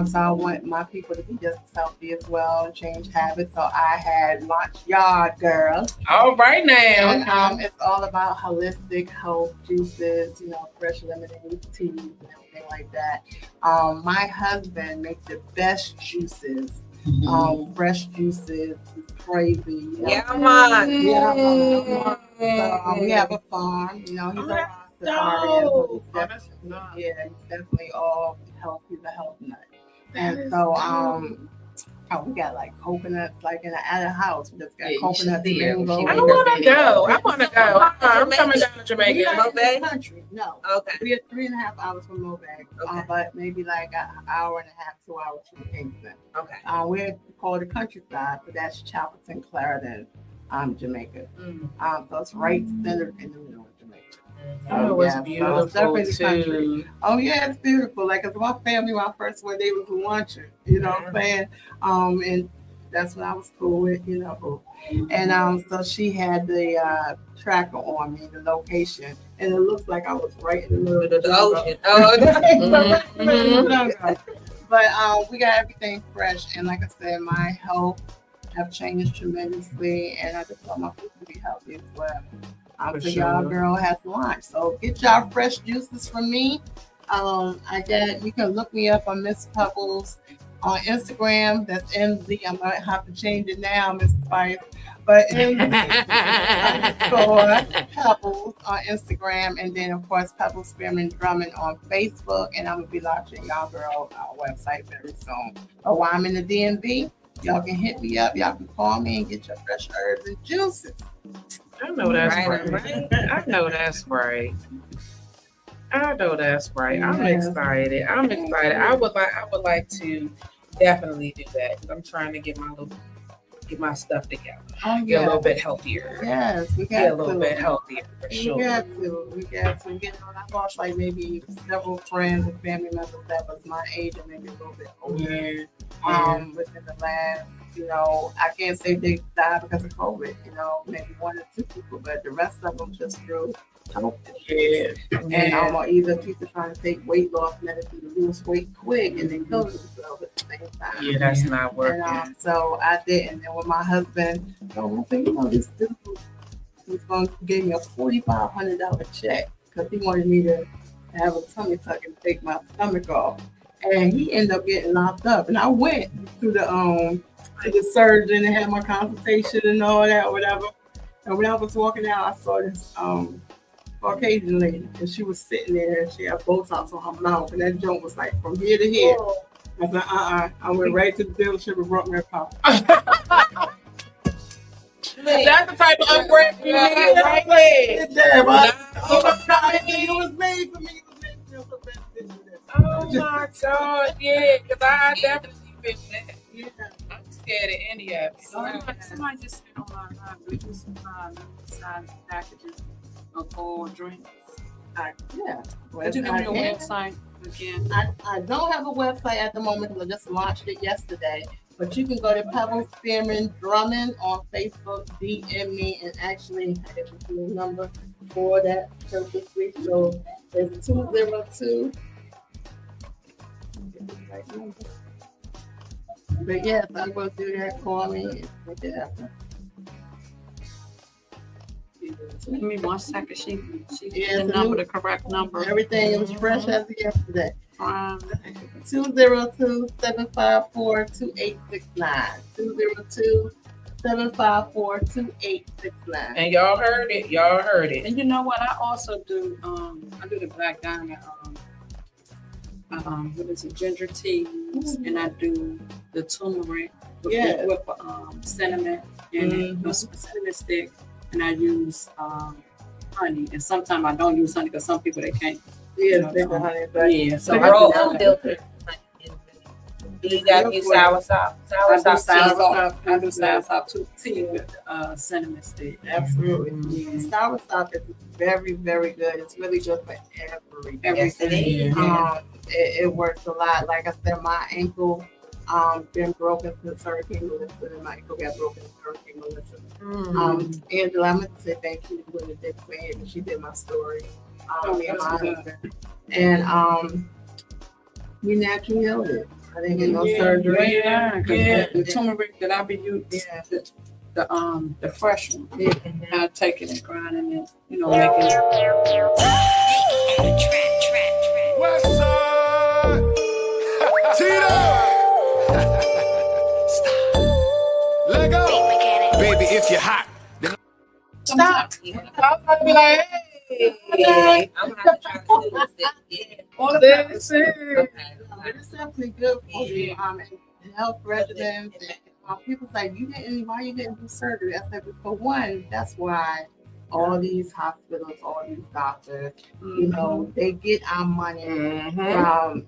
So I want my people to be just as healthy as well and change habits. So I had launched Yard Girl. All right now. And it's all about holistic health juices, fresh lemonade, teas, and everything like that. My husband makes the best juices. Fresh juices. It's crazy. Yeah, man. So we have a farm. He's a No. he's definitely all health. He's a health nut. And so, we got like coconuts, like at a house. We just got coconuts. I want to go. I'm coming down to Jamaica. Mobag country. No. Okay. We are 3.5 hours from Mobag, but maybe like an hour and a half, 2 hours from Kingston. Okay. We're called the countryside, but that's Chapelton, Clarendon, Jamaica. So it's right centered in the middle of Jamaica. Oh, it's beautiful too. Oh yeah, it's beautiful. Like, cause my family, when I first went, they was watching. What I'm saying? And that's when I was cool with. And so she had the tracker on me, the location, and it looks like I was right in the middle of the ocean. But we got everything fresh, and like I said, my health have changed tremendously, and I just want my food to be healthy as well. So y'all girl has launched. So get y'all fresh juices from me. You can look me up on Miss Pebbles on Instagram. That's MZ. I might have to change it now, Miss Spice. But MZ Pebbles on Instagram, and then of course Pebbles Spearman Drummond on Facebook. And I'm gonna be launching y'all girl our website very soon. But while I'm in the DMV, y'all can hit me up. Y'all can call me and get your fresh herbs and juices. I know that's right. I know that's right. I'm excited. I would like to definitely do that. I'm trying to get my stuff together. Get a little bit healthier. Yes, we got get a little bit healthier for sure. We got to. I lost like maybe several friends and family members that was my age and maybe a little bit older. Within the last, I can't say they died because of COVID. Maybe 1 or 2 people, but the rest of them just through health issues. And either people trying to take weight loss medicine to lose weight quick and then kill themselves at the same time. Yeah, that's not working. And so I did, and then with my husband, I think this dude was going to give me a $4,500 check because he wanted me to have a tummy tuck and take my stomach off. And he ended up getting locked up. And I went to the surgeon and had my consultation and all that, whatever. And when I was walking out, I saw this Caucasian lady, and she was sitting there, and she had Botox on her mouth, and that joint was like from here to here. I said, I went right to the dealership and brought me a car. That's the type of upgrade you need, right there. It was made for me. Oh my God, yeah, because I definitely been that. Yeah. I'm scared of any of it. Somebody just said on my video side packages of all drinks. Yeah. Could you give me your website again? I don't have a website at the moment because I just launched it yesterday. But you can go to Pebbles Spearman Drummond on Facebook, DM me, and actually I get the number for that purposely. So it's 202. But yes, I will do that. Call me and make it happen. Give me 1 second. She Yeah, the it's a number, new- the correct number. Everything was fresh as of yesterday. 202-754-2869. 202-754-2869. And y'all heard it. Y'all heard it. And you know what? I also do. I do the Black Diamond. What is it? Ginger teas, and I do the turmeric with, Yeah. with cinnamon and cinnamon stick, and I use honey. And sometimes I don't use honey because some people they can't. Yeah, they got honey, but Yeah, so They I got do unfiltered. Do you got your sour sop? I do Sour sour sop. sop. I do sour sop tea with cinnamon stick. absolutely. Yeah. Sour sop is very, very good. It's really good for everything. Yes, it is. It works a lot. Like I said, my ankle been broken since Hurricane Melissa, and my ankle got broken since Hurricane Melissa. Angela, I'm going to say thank you to Gwyneth Dick Queen, and she did my story. Me and my husband. And we naturally healed it. I didn't get no surgery. Yeah, the turmeric that I be using, the fresh one. I take it and grinding it, making it. West side. Tito. Stop. Let go. Baby, if you're hot. Stop. I'm gonna be like, hey. I'm gonna have to try to do this. It's definitely good for you. And health residents. And, people say, why you didn't do surgery? I said, for one, that's why all these hospitals, all these doctors, they get our money from,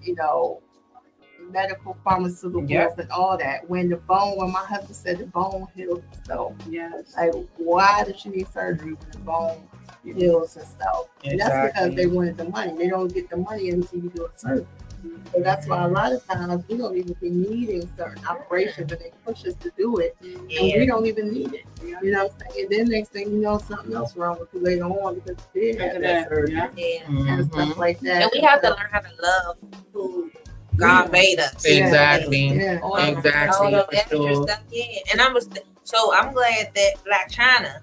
medical pharmaceuticals and all that. When my husband said the bone heals itself. Yes. Like, why does she need surgery when the bone heals itself? And that's because they wanted the money. They don't get the money until you do a surgery. So that's why a lot of times we don't even be needing certain operations, and they push us to do it, and we don't even need it. You know what I'm saying? And then next thing you know, something else wrong with you later on because you did have that surgery and stuff like that. And we have to learn how to love who God made us. Exactly. Yeah. All Exactly. of For extra sure. stuff. Yeah. And I'm glad that Black China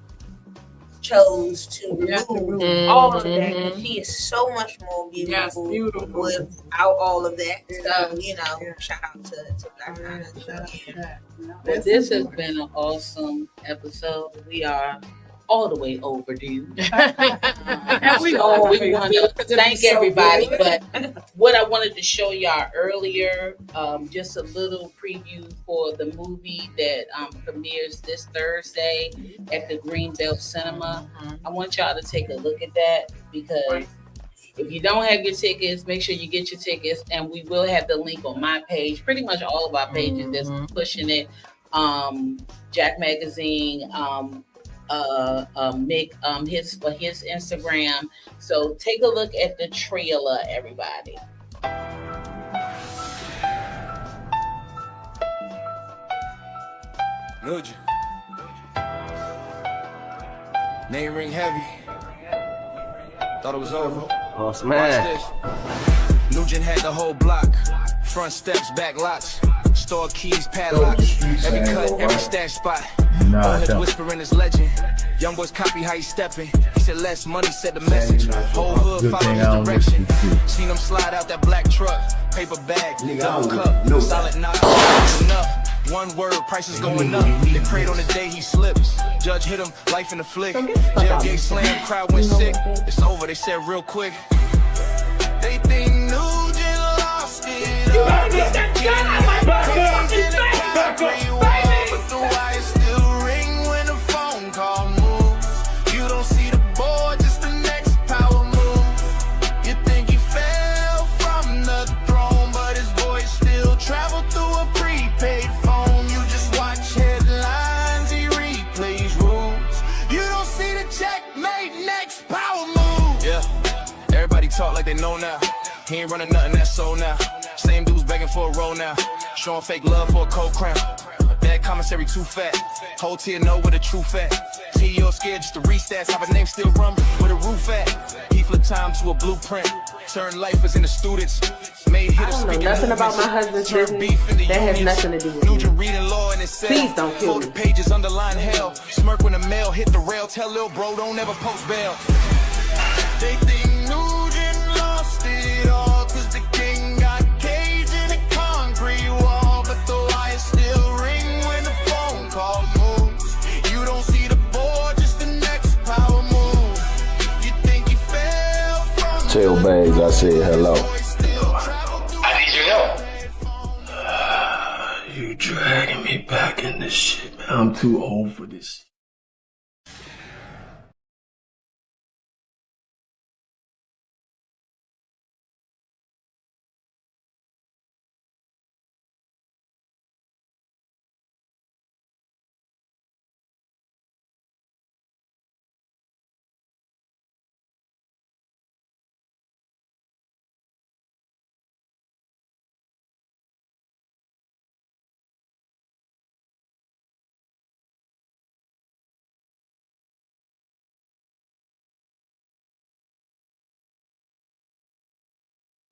chose to remove all of that. And she is so much more beautiful, without all of that. So, shout out to Black China. Well, this has been an awesome episode. We are all the way overdue. And we want to thank everybody. But what I wanted to show y'all earlier, just a little preview for the movie that premieres this Thursday at the Greenbelt Cinema. I want y'all to take a look at that because if you don't have your tickets, make sure you get your tickets, and we will have the link on my page. Pretty much all of our pages that's pushing it. Jack Magazine, Mick, his Instagram. So take a look at the trailer, everybody. Nugent. Name ring heavy. Thought it was over. Oh, man. Nugent had the whole block. Front steps, back lots. Store keys, padlocks. Every cut, every stash spot. All his whispering is legend. Young boys copy how he stepping. He said less money, said the message. Whole hood follow his direction. Seen him slide out that black truck. Paper bag, double cup, solid knock. Enough. One word, prices going up. They prayed on the day he slipped. Judge hit him, life in the flick. Jail gate slam, crowd went sick. It's over, they said real quick. They think Nugent lost it. You better get that gun out my motherfucking face, baby! But the wires still ring when the phone call moves. You don't see the board, just the next power move. You think he fell from the throne, but his voice still traveled through a prepaid phone. You just watch headlines, he replays rules. You don't see the checkmate, next power move. Yeah, everybody talk like they know now. He ain't running nothing, that's so now. Same dudes begging for a roll now. Showing fake love for a cold crown. That that commissary too fat. Whole tier know with a true fact. T.O.S.K scared just to reach stats. Have a name still rum with a roof at. He flip time to a blueprint. Turn lifers into students. Made hitters I don't know speaking nothing about my husband's business. That has nothing to do with you. Reading law in his cell. Please don't kill me. 40 pages underline hell. Smirk when the mail hit the rail. Tell lil' bro don't ever post bail. They think Nugent lost it all, cause the king got caged in a concrete wall. But the wires still ring when the phone call moves. You don't see the board, just the next power move. You think he fell from Tell Bags I said hello. I need your help. You dragging me back in this shit, man. I'm too old for this.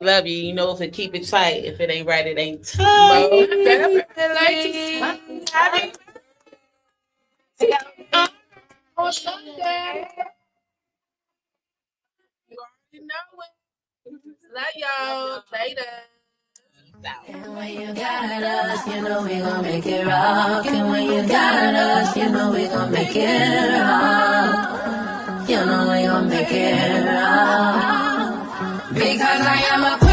Love you. You know, if it keep it tight. If it ain't right, it ain't tight. On Sunday. You already know it. Love y'all. Later. And when you got us, you know we gon' make it rock. And when you got us, you know we gon' make it rock. You know we gon' make it rock. Because I am a